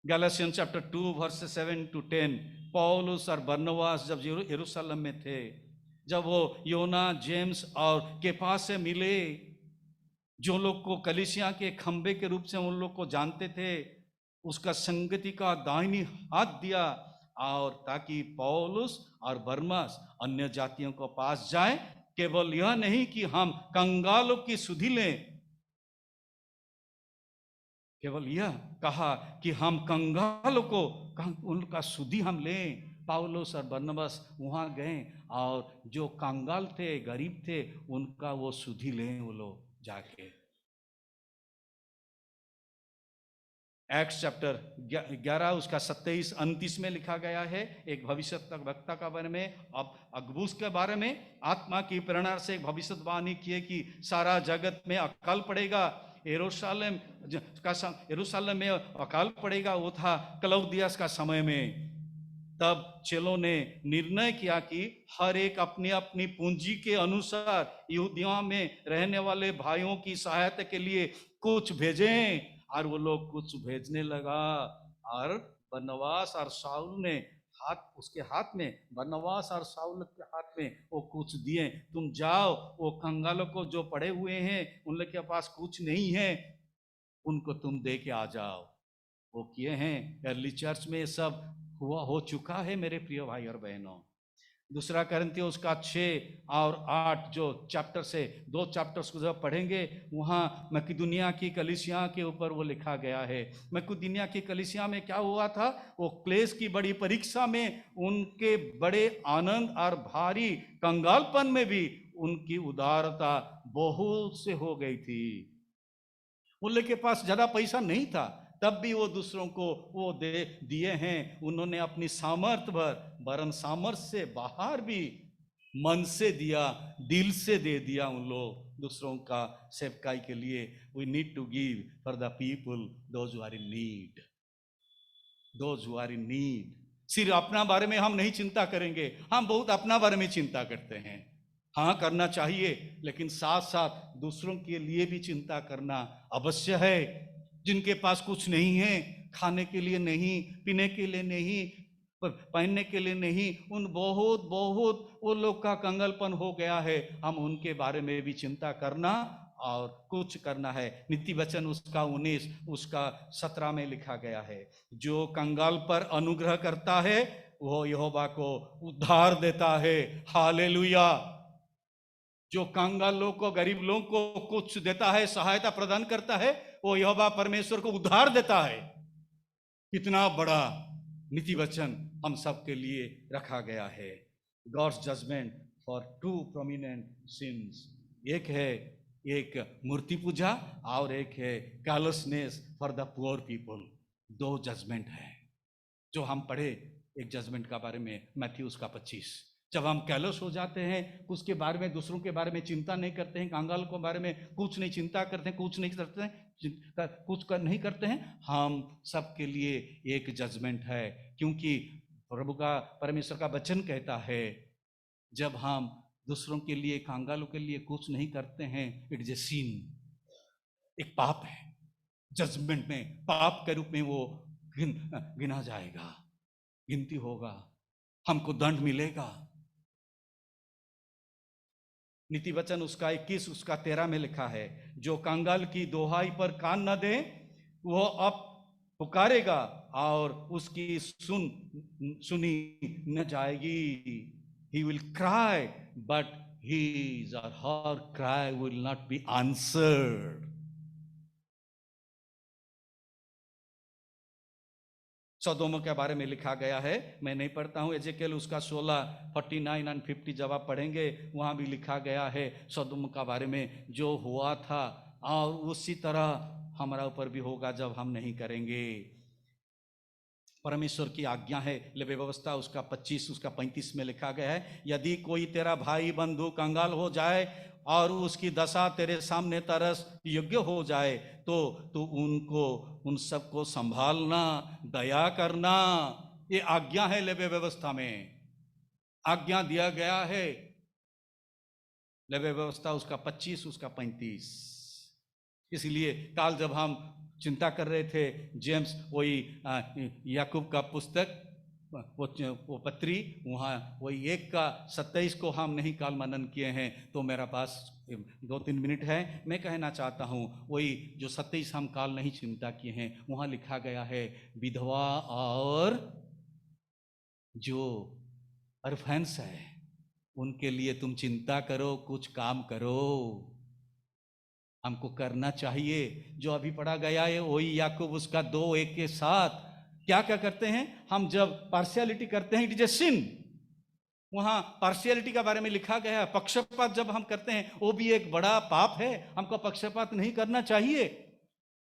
गैलातियन चैप्टर 2 वर्सेस 7-10, पौलुस और बरनबास जब यरूशलेम में थे, जब वो योना, जेम्स और केफा से मिले, जो लोग को कलीसिया के खंबे के रूप से उन लोग को जानते थे, उसका संगति का दाहिनी हाथ दिया, और ताकि पौलुस और बरनबास अन्य जातियों को पास जाए। केवल यह नहीं कि हम कंगालों की सुधि लें, केवल यह कहा कि हम कंगालों को उनका सुधि हम लें। पौलुस और बरनबास वहां गए और जो कंगाल थे, गरीब थे, उनका वो सुधि लें वो लोग जाके। एक्ट्स चैप्टर 11 उसका 27-29 में लिखा गया है, एक भविष्यद्वक्ता का बारे में, अब अगबूस के बारे में, आत्मा की प्रेरणा से एक भविष्यवाणी किए कि सारा जगत में अकाल पड़ेगा, यरूशलेम में अकाल पड़ेगा। वो था क्लौदियस का समय में। तब चेलों ने निर्णय किया कि हर एक अपनी अपनी पूंजी के अनुसार यहूदियों में रहने वाले भाइयों की सहायता के लिए कुछ भेजें, और वो लोग कुछ भेजने लगा। और बरनबास और शाऊल ने उसके हाथ में, बरनबास और शाऊल के हाथ में वो कुछ दिए, तुम जाओ, वो कंगालों को जो पड़े हुए हैं, उन लोग के पास कुछ नहीं है, उनको तुम दे के आ जाओ। वो किए हैं। अर्ली चर्च में सब हो चुका है मेरे प्रिय भाई और बहनों। दूसरा कोरिन्थियों उसका 6 और 8 जो चैप्टर से 2 चैप्टर्स को जब पढ़ेंगे, वहाँ मकिदुनिया की कलीसिया के ऊपर वो लिखा गया है। मकिदुनिया की कलीसिया में क्या हुआ था? वो क्लेश की बड़ी परीक्षा में, उनके बड़े आनंद और भारी कंगालपन में भी उनकी उदारता बहुत से हो गई थी। उन लोग के पास ज्यादा पैसा नहीं था, तब भी वो दूसरों को वो दिए हैं। उन्होंने अपनी सामर्थ्य भर, वरन सामर्थ्य से बाहर भी मन से दिया, दिल से दे दिया उन लोग दूसरों का सेवकाई के लिए। We need to give for the people those who are in need, those who are in need. सिर्फ अपना बारे में हम नहीं चिंता करेंगे, हम बहुत अपना बारे में चिंता करते हैं, हाँ करना चाहिए, लेकिन साथ साथ दूसरों के लिए भी चिंता करना अवश्य है। जिनके पास कुछ नहीं है, खाने के लिए नहीं, पीने के लिए नहीं, पहनने के लिए नहीं, उन बहुत वो लोग का कंगालपन हो गया है, हम उनके बारे में भी चिंता करना और कुछ करना है। नीति वचन उसका 19 उसका 17 में लिखा गया है, जो कंगाल पर अनुग्रह करता है वो यहोवा को उद्धार देता है। हालेलुया। जो कंगाल लोग को, गरीब लोगों को कुछ देता है, सहायता प्रदान करता है, वो यहोवा परमेश्वर को उद्धार देता है। कितना बड़ा नीति वचन हम सब के लिए रखा गया है। God's judgment for 2 prominent sins, एक मूर्ति पूजा और एक है carelessness for the poor people. 2 judgment है जो हम पढ़े एक जजमेंट का बारे में, मैथ्यू उसका 25। जब हम कैलस हो जाते हैं, उसके बारे में, दूसरों के बारे में चिंता नहीं करते हैं, कंगाल के बारे में कुछ नहीं चिंता करते हैं, कुछ नहीं करते हैं, नहीं करते हैं, हम सबके लिए एक जजमेंट है। क्योंकि प्रभु का, परमेश्वर का वचन कहता है, जब हम दूसरों के लिए, कंगालों के लिए कुछ नहीं करते हैं, इट इज ए सीन, एक पाप है। जजमेंट में पाप के रूप में वो गिना जाएगा, गिनती होगा, हमको दंड मिलेगा। नीति वचन उसका 21 उसका 13 में लिखा है, जो कंगाल की दोहाई पर कान न दे, वो अब पुकारेगा और उसकी सुनी न जाएगी। He will cry, but his or her cry will not be answered. सदोम के बारे में लिखा गया है, मैं नहीं पढ़ता हूं, एजेकियल उसका 16, 49 और 50 जब आप पढ़ेंगे, वहां भी लिखा गया है सदोम का बारे में, जो हुआ था, और उसी तरह हमारा ऊपर भी होगा जब हम नहीं करेंगे। परमेश्वर की आज्ञा है, लेवी व्यवस्था उसका 25 उसका 35 में लिखा गया है, यदि कोई तेरा भाई बंधु कंगाल हो जाए और उसकी दशा तेरे सामने तरस योग्य हो जाए, तो तू उनको, उन सबको संभालना, दया करना। ये आज्ञा है, लेवी व्यवस्था में आज्ञा दिया गया है। लेवी व्यवस्था उसका 25 उसका 35। इसलिए काल जब हम चिंता कर रहे थे, जेम्स वही याकूब का पुस्तक, वो पत्री, वहाँ वही 1 का 27 को हम नहीं काल मनन किए हैं, तो मेरा पास 2-3 मिनट है, मैं कहना चाहता हूँ, वही जो 27 हम काल नहीं चिंता किए हैं, वहाँ लिखा गया है, विधवा और जो अर्फेंस है उनके लिए तुम चिंता करो, कुछ काम करो, हमको करना चाहिए। जो अभी पढ़ा गया है वही याकूब उसका 2:1 के साथ क्या क्या करते हैं हम, जब पार्शियलिटी करते हैं, इट इज ए सिन। वहां पार्शियलिटी का बारे में लिखा गया है, पक्षपात जब हम करते हैं वो भी एक बड़ा पाप है, हमको पक्षपात नहीं करना चाहिए।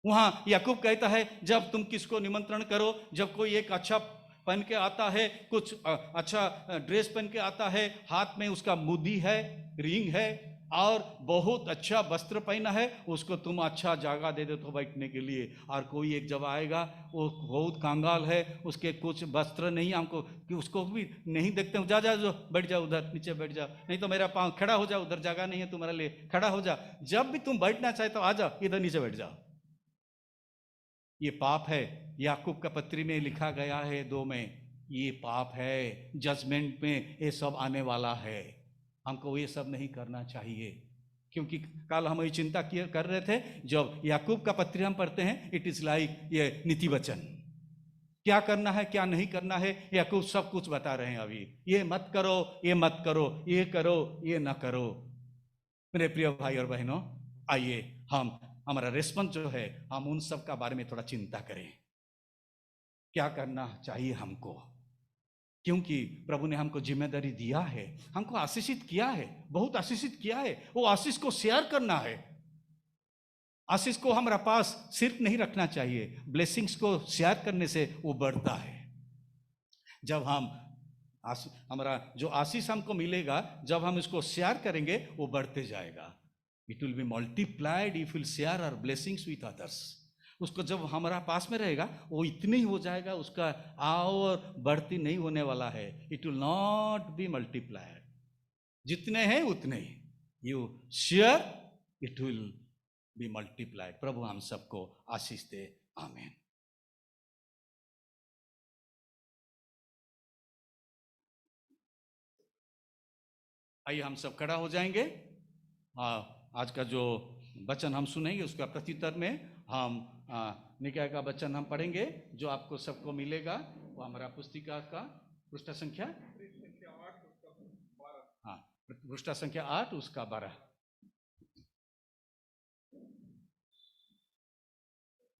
वहां याकूब कहता है, जब तुम किसको निमंत्रण करो, जब कोई एक अच्छा पहन के आता है, कुछ अच्छा ड्रेस पहन के आता है, हाथ में उसका मुद्दी है, रिंग है, और बहुत अच्छा वस्त्र पहना है, उसको तुम अच्छा जगह दे दो तो बैठने के लिए, और कोई एक जब आएगा वो बहुत कंगाल है, उसके कुछ वस्त्र नहीं, हमको कि उसको भी नहीं देखते हो, जा जा जो बैठ जाओ, उधर नीचे बैठ जाओ, नहीं तो मेरा पाँव, खड़ा हो जाओ, उधर जगह नहीं है तुम्हारे लिए, खड़ा हो जा, जब भी तुम बैठना चाहे तो आ जाओ, इधर नीचे बैठ जाओ। ये पाप है, याकूब का पत्री में लिखा गया है 2 में, ये पाप है, जजमेंट में ये सब आने वाला है, हमको ये सब नहीं करना चाहिए। क्योंकि कल हम ये चिंता कर रहे थे, जब याकूब का पत्री हम पढ़ते हैं, इट इज लाइक ये नीति वचन, क्या करना है क्या नहीं करना है, याकूब सब कुछ बता रहे हैं अभी, ये मत करो, ये मत करो, ये करो, ये ना करो। मेरे प्रिय भाई और बहनों, आइए हम, हमारा रिस्पॉन्स जो है, हम उन सब का बारे में थोड़ा चिंता करें, क्या करना चाहिए हमको, क्योंकि प्रभु ने हमको जिम्मेदारी दिया है, हमको आशीषित किया है, बहुत आशीषित किया है, वो आशीष को शेयर करना है। आशीष को हमारा पास सिर्फ नहीं रखना चाहिए, ब्लेसिंग्स को शेयर करने से वो बढ़ता है। जब हम हमारा जो आशीष हमको मिलेगा, जब हम इसको शेयर करेंगे, वो बढ़ते जाएगा। It will be multiplied if will share our blessings with others. उसको जब हमारा पास में रहेगा, वो इतनी ही हो जाएगा, उसका और बढ़ती नहीं होने वाला है। It will not be multiplied, जितने हैं उतने ही, you share, it will be multiplied. प्रभु हम सबको आशीष दे, आमीन। आइए हम सब खड़ा हो जाएंगे। आज का जो वचन हम सुनेंगे, उसका प्रत्युत्तर में हम निकाय का वचन हम पढ़ेंगे, जो आपको सबको मिलेगा। वो हमारा पुस्तिका का पृष्ठ संख्या, हाँ, पृष्ठ संख्या 8 उसका 12।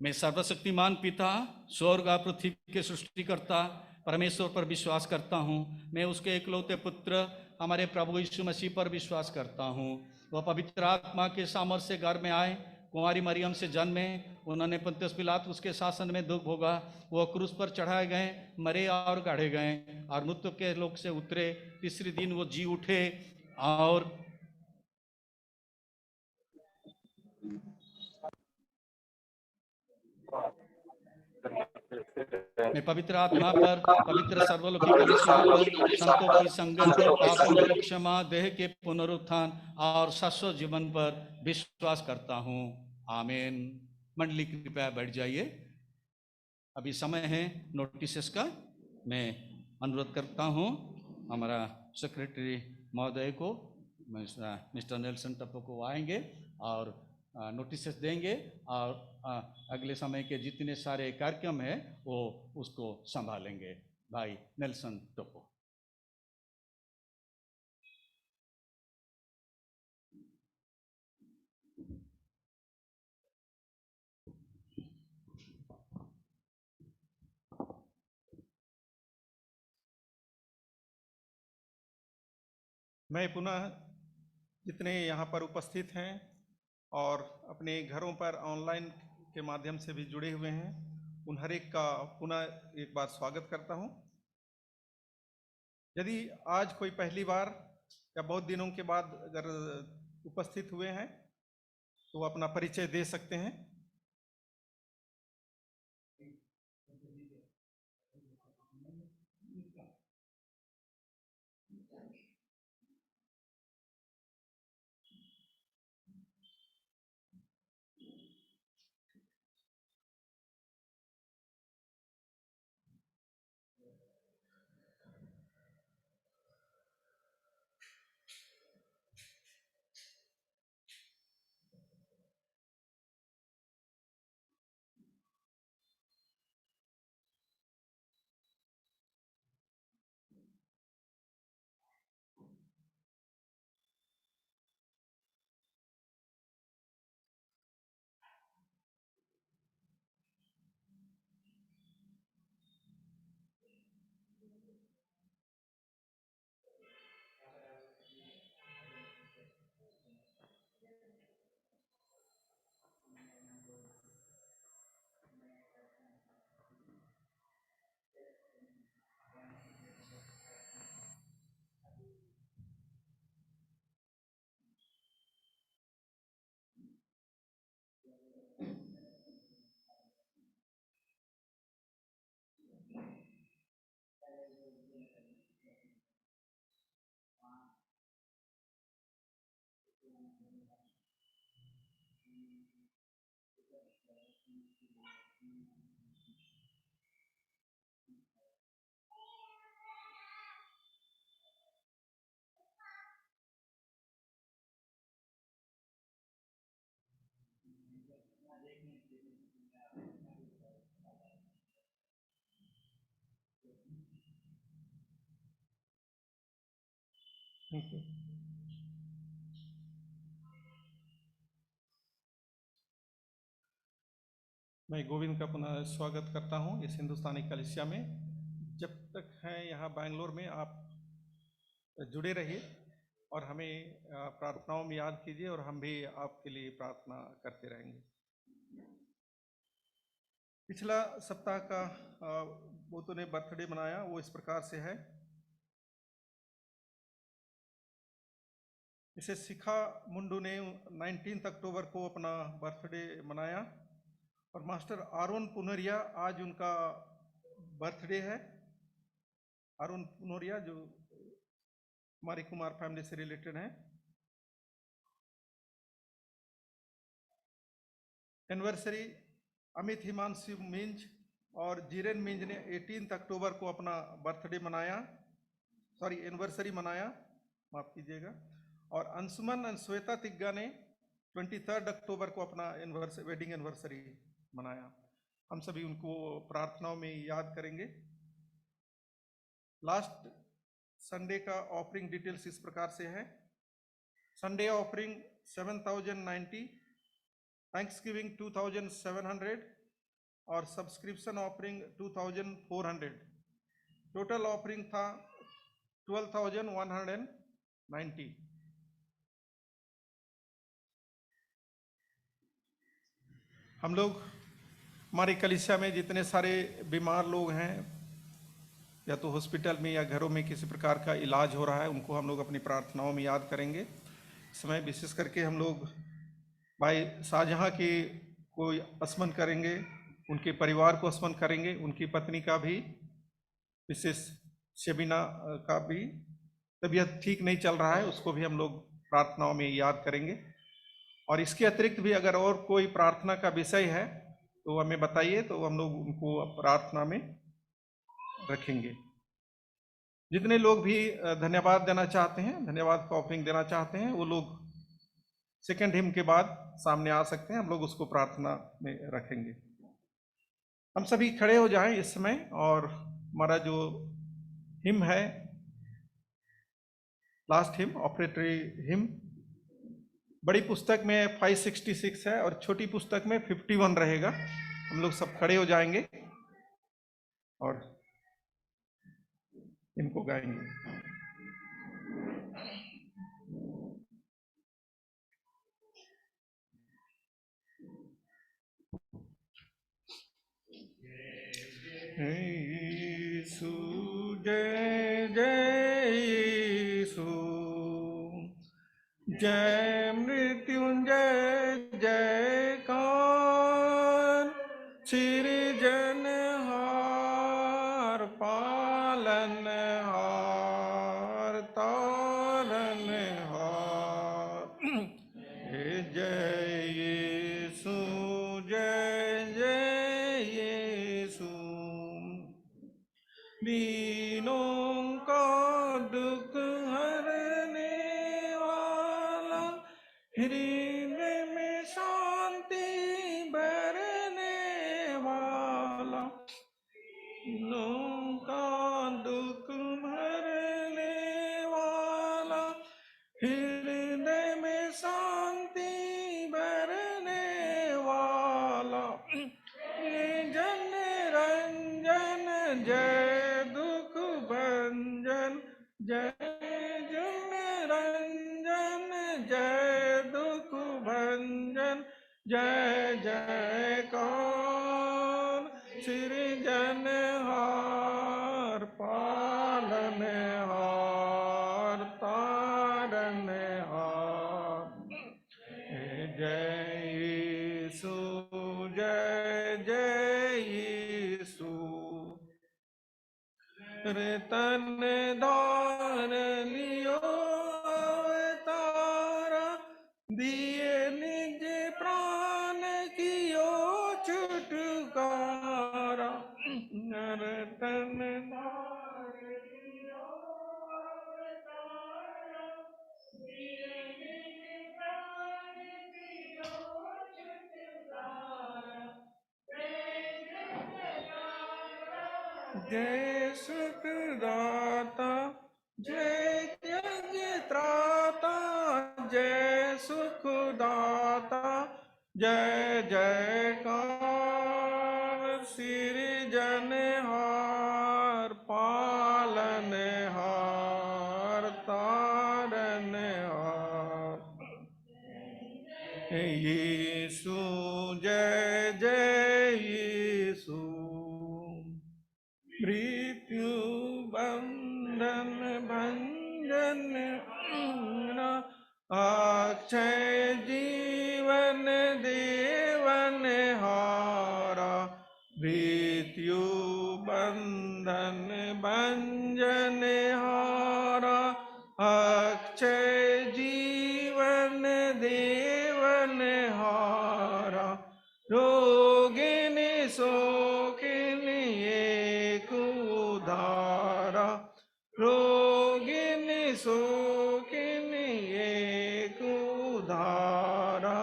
मैं सर्वशक्तिमान पिता, स्वर्ग और पृथ्वी के सृष्टिकर्ता परमेश्वर पर विश्वास करता हूँ। मैं उसके इकलौते पुत्र हमारे प्रभु यीशु मसीह पर विश्वास करता हूँ। वह पवित्र आत्मा के सामर्थ्य से घर में आए, कुंवारी मरियम से जन्मे, उन्होंने पुन्तियुस पिलातुस के शासन में दुख भोगा, वो क्रूस पर चढ़ाए गए, मरे और गाड़े गए और मृत्यु के लोक से उतरे, तीसरे दिन वो जी उठे और मैं पवित्र आत्मा पर, पवित्र सर्वलोकी कलीसिया पर, संतों की संगत, पापों की क्षमा, देह के पुनरुत्थान और शाश्वत जीवन पर विश्वास करता हूँ। आमीन। मंडली कृपया बैठ जाइए। अभी समय है नोटिसेस का। मैं अनुरोध करता हूँ हमारा सेक्रेटरी महोदय को, मिस्टर नेल्सन टप्पो को आएंगे और नोटिसेस देंगे और अगले समय के जितने सारे कार्यक्रम हैं वो उसको संभालेंगे। भाई नेल्सन टप्पो। मैं पुनः जितने यहाँ पर उपस्थित हैं और अपने घरों पर ऑनलाइन के माध्यम से भी जुड़े हुए हैं, उन हर एक का पुनः एक बार स्वागत करता हूँ। यदि आज कोई पहली बार या बहुत दिनों के बाद अगर उपस्थित हुए हैं तो वो अपना परिचय दे सकते हैं। मैं गोविंद का पुनः स्वागत करता हूं इस हिंदुस्तानी कलीसिया में। जब तक हैं यहाँ बैंगलोर में आप जुड़े रहिए और हमें प्रार्थनाओं में याद कीजिए और हम भी आपके लिए प्रार्थना करते रहेंगे। पिछला सप्ताह का बहुतों ने बर्थडे मनाया, वो इस प्रकार से है। इसे शिखा मुंडू ने 19 अक्टूबर को अपना बर्थडे मनाया और मास्टर आरोन पुनरिया आज उनका बर्थडे है। आरोन पुनरिया जो हमारी कुमार फैमिली से रिलेटेड हैं। एनिवर्सरी अमित हिमांशु मिंज और जीरेन मिंज ने 18 अक्टूबर को अपना बर्थडे मनाया, एनिवर्सरी मनाया, माफ कीजिएगा। और अंशुमन और श्वेता तिग्गा ने 23 अक्टूबर को अपना वेडिंग एनिवर्सरी मनाया। हम सभी उनको प्रार्थनाओं में याद करेंगे। लास्ट संडे का ऑफरिंग डिटेल्स इस प्रकार से है। संडे ऑफरिंग 7090, थैंक्सगिविंग 2700 और सब्सक्रिप्शन ऑफरिंग 2400। टोटल ऑफरिंग था 12,190। हम लोग हमारी कलीसिया में जितने सारे बीमार लोग हैं या तो हॉस्पिटल में या घरों में किसी प्रकार का इलाज हो रहा है, उनको हम लोग अपनी प्रार्थनाओं में याद करेंगे। इस समय विशेष करके हम लोग भाई शाहजहां की को स्मरण करेंगे, उनके परिवार को स्मरण करेंगे, उनकी पत्नी का भी, विशेष शबीना का भी तबीयत ठीक नहीं चल रहा है, उसको भी हम लोग प्रार्थनाओं में याद करेंगे। और इसके अतिरिक्त भी अगर और कोई प्रार्थना का विषय है तो हमें बताइए, तो हम लोग उनको प्रार्थना में रखेंगे। जितने लोग भी धन्यवाद देना चाहते हैं, धन्यवाद का ऑफरिंग देना चाहते हैं, वो लोग सेकंड हिम के बाद सामने आ सकते हैं, हम लोग उसको प्रार्थना में रखेंगे। हम सभी खड़े हो जाएं इस समय, और हमारा जो हिम है, लास्ट हिम, ऑपरेटरी हिम, बड़ी पुस्तक में 566 है और छोटी पुस्तक में 51 रहेगा। हम लोग सब खड़े हो जाएंगे और इनको गाएंगे। यीशु जय जय यीशु, जय मृत्युंजय जयकार, सृजनहार पालनहार तारनहार, जय यीशु जय जय यीशु। दीनों का दुख हरने वाला, हृदय में शांति भरने वाला, दीनों का दुख भरने वाला, हृदय में शांति भरने वाला, जन रंजन जय दुख भंजन, जय जन रंजन जय दुख भंजन, जय जयकार, सृजनहार पालनहार तारनहार, जय यीशु जय जय यीशु। तन धार लियो अवतारा, दिए निज प्राण कियो छुटकारा, तन धार लियो अवतारा, दिए निज प्राण कियो छुटकारा, जय सुखदाता जय यज्ञ त्राता, जय सुखदाता जय जयकार, सृजनहार पालनहार तारनहार, यीशु जय जय यीशु। मृत्यु बंधन भंजन अक्षय जीवन देवन हारा, मृत्यु बंधन भंजन हारा, अक्षय जीवन देवन हारा, रोगिन शोकिन एक उधारा, रोगिन शोकिन एक उधारा,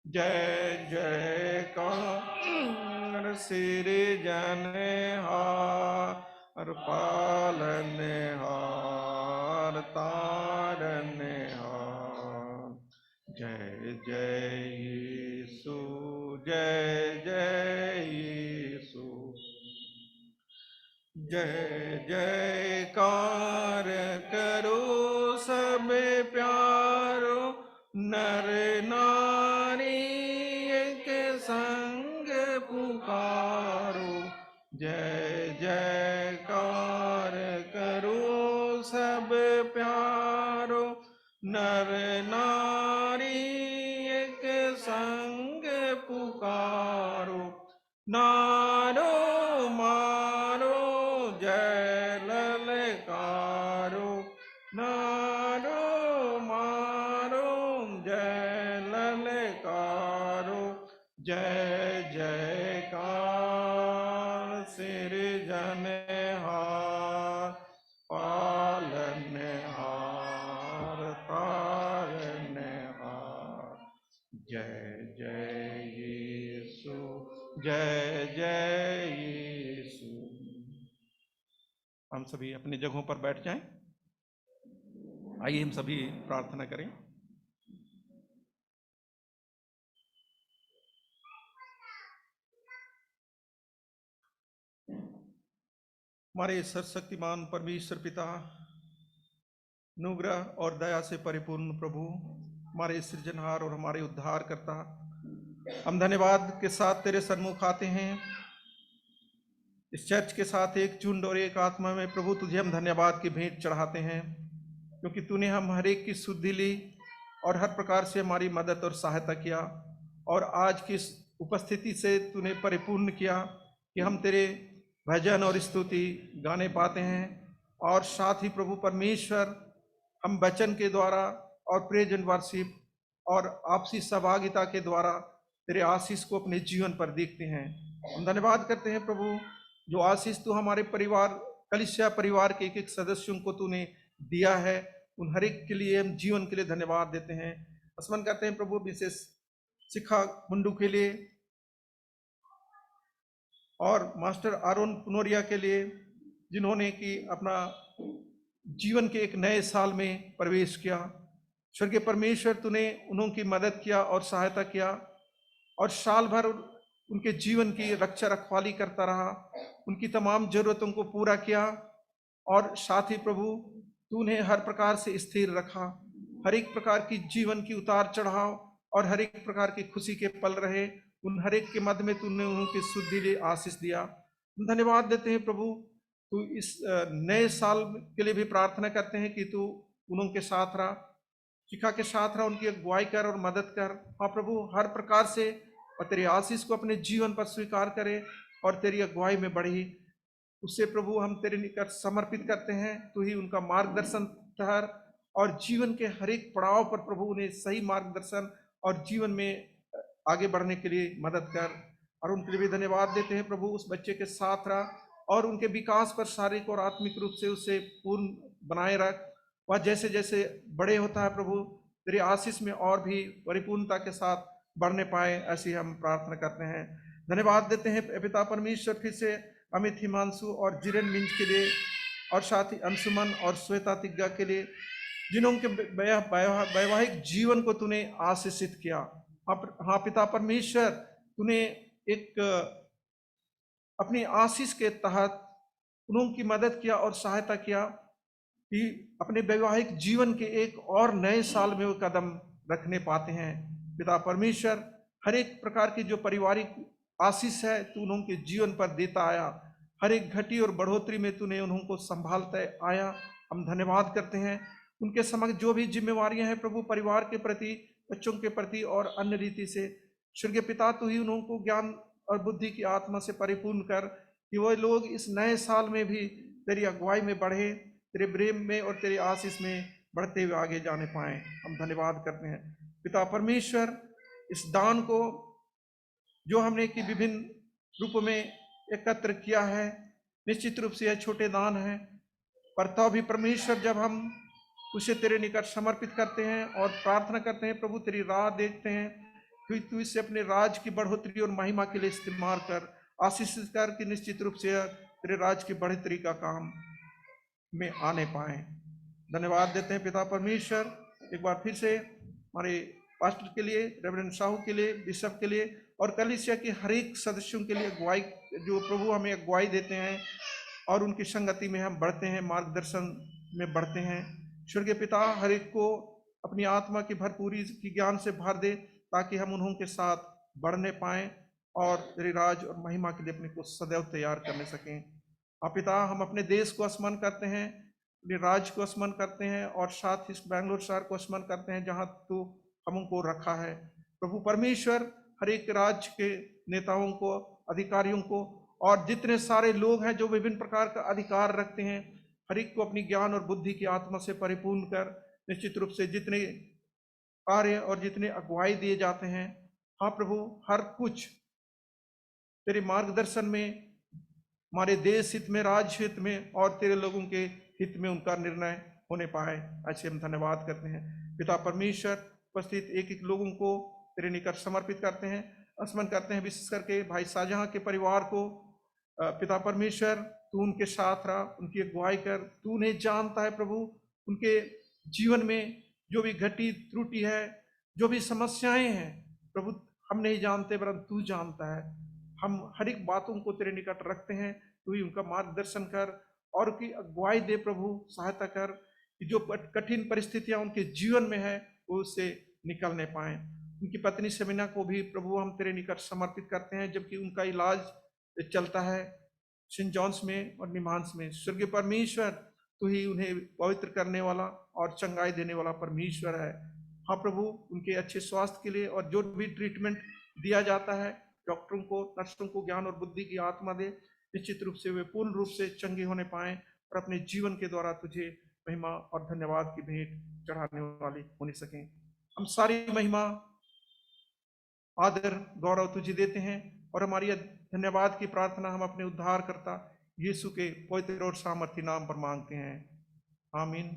जय जयकार, सृजनहार पालनहार तारनहार, जय जय यीशु जय जय यीशु। जय जयकार करो सब प्यारो, नर नारी एक संग नर नारी एक संग पुकारो, नारो मारो जय ललकारो, नारो मारो जय ललकारो, जय जयकार सिरजनहार पालनहार तारनहार, जय जय यीशु, जय जय यीशु। हम सभी अपनी जगहों पर बैठ जाएं। आइए हम सभी प्रार्थना करें। हमारे सर्वशक्तिमान परमेश्वर पिता, अनुग्रह और दया से परिपूर्ण प्रभु, हमारे सृजनहार और हमारे उद्धार करता, हम धन्यवाद के साथ तेरे सन्मुख आते हैं। इस चर्च के साथ एक झुंड और एक आत्मा में प्रभु तुझे हम धन्यवाद की भेंट चढ़ाते हैं, क्योंकि तूने हम हर एक की शुद्धि ली और हर प्रकार से हमारी मदद और सहायता किया, और आज की इस उपस्थिति से तूने परिपूर्ण किया कि हम तेरे भजन और स्तुति गाने पाते हैं। और साथ ही प्रभु परमेश्वर, हम वचन के द्वारा और प्रेज एंड वर्शिप और आपसी सहभागिता के द्वारा तेरे आशीष को अपने जीवन पर देखते हैं। हम धन्यवाद करते हैं प्रभु, जो आशीष तू हमारे परिवार, कलीसिया परिवार के एक एक सदस्यों को तूने दिया है, उन हर एक के लिए हम जीवन के लिए धन्यवाद देते हैं। स्मरण करते हैं प्रभु विशेष शिखा मुंडू के लिए और मास्टर आरोन पुनोरिया के लिए, जिन्होंने कि अपना जीवन के एक नए साल में प्रवेश किया। स्वर्गीय परमेश्वर, तूने उनकी मदद किया और सहायता किया, और साल भर उनके जीवन की रक्षा रखवाली करता रहा, उनकी तमाम जरूरतों को पूरा किया, और साथ ही प्रभु तूने हर प्रकार से स्थिर रखा। हर एक प्रकार की जीवन की उतार चढ़ाव और हर एक प्रकार की खुशी के पल रहे, उन हर एक के मध्य में तूने उनकी शुद्धि लिए आशीष दिया। हम धन्यवाद देते हैं प्रभु। तू इस नए साल के लिए भी प्रार्थना करते हैं कि तू उनके साथ रहा, शिखा के साथ रहा, उनकी अगुवाई कर और मदद कर। हाँ प्रभु, हर प्रकार से और तेरी आशीष को अपने जीवन पर स्वीकार करे और तेरी अगुवाई में बढ़ी। उससे प्रभु हम तेरे निकट समर्पित करते हैं। तू ही उनका मार्गदर्शन ठहर, और जीवन के हर एक पड़ाव पर प्रभु उन्हें सही मार्गदर्शन और जीवन में आगे बढ़ने के लिए मदद कर। और उनके लिए भी धन्यवाद देते हैं प्रभु, उस बच्चे के साथ रहा और उनके विकास पर शारीरिक और आत्मिक रूप से उसे पूर्ण बनाए रख। वह जैसे जैसे बड़े होता है प्रभु, तेरी आशीष में और भी परिपूर्णता के साथ बढ़ने पाए, ऐसी हम प्रार्थना करते हैं। धन्यवाद देते हैं पिता परमेश्वर फिर से अमित, हिमांशु और जिरेन मिंज के लिए, और साथ ही अंशुमन और श्वेता तिग्गा के लिए, जिन्हों के वैवाहिक जीवन को तूने आशीषित किया। हाँ पिता परमेश्वर, तूने एक अपनी आशीष के तहत उनकी मदद किया और सहायता किया कि अपने वैवाहिक जीवन के एक और नए साल में वो कदम रखने पाते हैं। पिता परमेश्वर, हर एक प्रकार की जो पारिवारिक आशीष है तू उनके जीवन पर देता आया, हर एक घटी और बढ़ोतरी में तूने उनको संभालते आया। हम धन्यवाद करते हैं। उनके समक्ष जो भी जिम्मेवारियां हैं प्रभु, परिवार के प्रति, बच्चों के प्रति और अन्य रीति से, स्वर्गीय पिता तू ही उनको ज्ञान और बुद्धि की आत्मा से परिपूर्ण कर कि वो लोग इस नए साल में भी तेरी अगुवाई में बढ़े, तेरे प्रेम में और तेरी आशीष में बढ़ते हुए आगे जाने पाए। हम धन्यवाद करते हैं पिता परमेश्वर, इस दान को जो हमने कि विभिन्न रूपों में एकत्र किया है, निश्चित रूप से यह छोटे दान है, पर तो भी परमेश्वर जब हम उसे तेरे निकट समर्पित करते हैं और प्रार्थना करते हैं प्रभु, तेरी राह देखते हैं कि तू इसे अपने राज की बढ़ोतरी और महिमा के लिए इस्तेमाल कर, आशीषित कर कि निश्चित रूप से तेरे राज की बढ़ोतरी का काम में आने पाए। धन्यवाद देते हैं पिता परमेश्वर एक बार फिर से हमारे पास्टर के लिए, रेवरेंड साहू के लिए, बिशप के लिए और कलीसिया के हर एक सदस्यों के लिए अगुवाई, जो प्रभु हमें अगुवाई देते हैं और उनकी संगति में हम बढ़ते हैं, मार्गदर्शन में बढ़ते हैं। स्वर्गीय पिता, हर एक को अपनी आत्मा की भरपूरी की ज्ञान से भर दे ताकि हम उन्हों के साथ बढ़ने पाएं और तेरे राज और महिमा के लिए अपने को सदैव तैयार करने सकें। पिता, हम अपने देश को स्मरण करते हैं, अपने राज्य को स्मरण करते हैं और साथ ही बैंगलोर शहर को स्मरण करते हैं जहां तू हमको रखा है। प्रभु परमेश्वर, हर एक राज्य के नेताओं को, अधिकारियों को और जितने सारे लोग हैं जो विभिन्न प्रकार का अधिकार रखते हैं, हर एक को अपनी ज्ञान और बुद्धि की आत्मा से परिपूर्ण कर निश्चित रूप से जितने कार्य और जितने अगुवाई दिए जाते हैं, हाँ प्रभु, हर कुछ तेरे मार्गदर्शन में, हमारे देश हित में, राज्य हित में और तेरे लोगों के हित में उनका निर्णय होने पाए, ऐसे हम धन्यवाद करते हैं। पिता परमेश्वर, उपस्थित एक एक लोगों को तेरे निकट समर्पित करते हैं, स्मरण करते हैं विशेष करके भाई शाहजहां के परिवार को। पिता परमेश्वर, तू उनके साथ रहा, उनकी अगुवाई कर, तू उन्हें जानता है प्रभु। उनके जीवन में जो भी घटी त्रुटि है, जो भी समस्याएं हैं प्रभु, हम नहीं जानते परंतु तू जानता है। हम हर एक बातों को तेरे निकट रखते हैं, तू ही उनका मार्गदर्शन कर और उनकी अगुवाई दे प्रभु, सहायता कर कि जो कठिन परिस्थितियां उनके जीवन में है वो उससे निकलने पाए। उनकी पत्नी समीना को भी प्रभु हम तेरे निकट समर्पित करते हैं, जबकि उनका इलाज चलता है सेंट जॉन्स में और निमांस में। स्वर्गीय परमेश्वर, तू ही उन्हें पवित्र करने वाला और चंगाई देने वाला परमेश्वर है। हाँ प्रभु, उनके अच्छे स्वास्थ्य के लिए और जो भी ट्रीटमेंट दिया जाता है, डॉक्टरों को, नर्सों को ज्ञान और बुद्धि की आत्मा दे, निश्चित रूप से वे पूर्ण रूप से चंगे होने पाए और अपने जीवन के द्वारा तुझे महिमा और धन्यवाद की भेंट चढ़ाने वाले होने सकें। हम सारी महिमा, आदर, गौरव तुझे देते हैं और हमारी धन्यवाद की प्रार्थना हम अपने उद्धारकर्ता यीशु के पवित्र और सामर्थी नाम पर मांगते हैं, आमीन।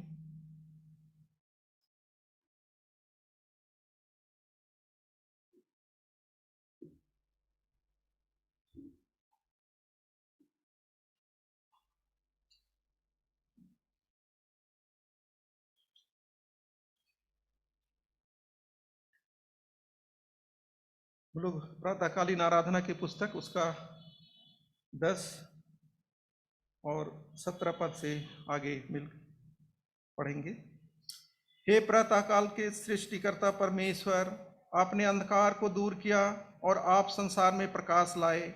हम लोग प्रातःकालीन आराधना की पुस्तक उसका 10 और 17 पद से आगे मिल पढ़ेंगे। हे प्रातःकाल के सृष्टिकर्ता परमेश्वर, आपने अंधकार को दूर किया और आप संसार में प्रकाश लाए।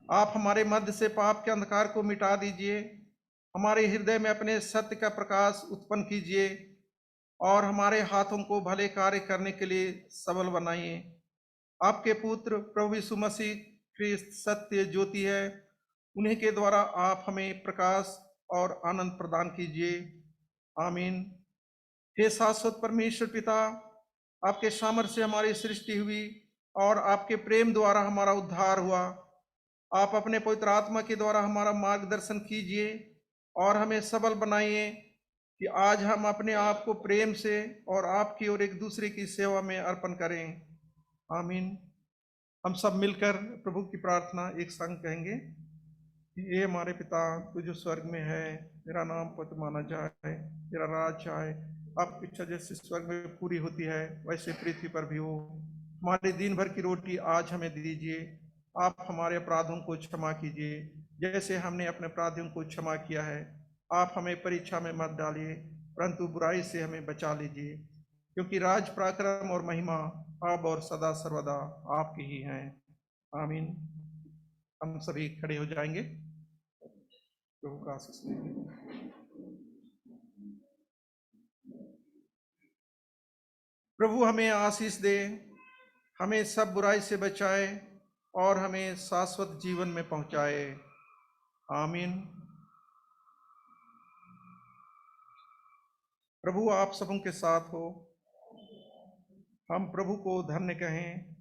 आप हमारे मध्य से पाप के अंधकार को मिटा दीजिए, हमारे हृदय में अपने सत्य का प्रकाश उत्पन्न कीजिए और हमारे हाथों को भले कार्य करने के लिए सबल बनाइए। आपके पुत्र प्रभु यीशु मसीह ख्रिस्त सत्य ज्योति है, उन्हीं के द्वारा आप हमें प्रकाश और आनंद प्रदान कीजिए, आमीन। हे शाश्वत परमेश्वर पिता, आपके सामर्थ्य से हमारी सृष्टि हुई और आपके प्रेम द्वारा हमारा उद्धार हुआ। आप अपने पवित्र आत्मा के द्वारा हमारा मार्गदर्शन कीजिए और हमें सबल बनाइए कि आज हम अपने आप को प्रेम से और आपकी और एक दूसरे की सेवा में अर्पण करें, आमीन। हम सब मिलकर प्रभु की प्रार्थना एक संग कहेंगे। हे हमारे पिता, तू जो स्वर्ग में है, तेरा नाम पवित्र माना जाए, तेरा राज आए, आपकी इच्छा जैसे स्वर्ग में पूरी होती है वैसे पृथ्वी पर भी हो। हमारे दिन भर की रोटी आज हमें दीजिए। आप हमारे अपराधों को क्षमा कीजिए जैसे हमने अपने अपराधियों को क्षमा किया है। आप हमें परीक्षा में मत डालिए परंतु बुराई से हमें बचा लीजिए, क्योंकि राज, पराक्रम और महिमा अब और सदा सर्वदा आपकी ही हैं, आमीन। हम सभी खड़े हो जाएंगे, प्रभु का आशीष लेंगे। प्रभु हमें आशीष दे, हमें सब बुराई से बचाए और हमें शाश्वत जीवन में पहुंचाए, आमीन। प्रभु आप सबों के साथ हो। हम प्रभु को धन्य कहें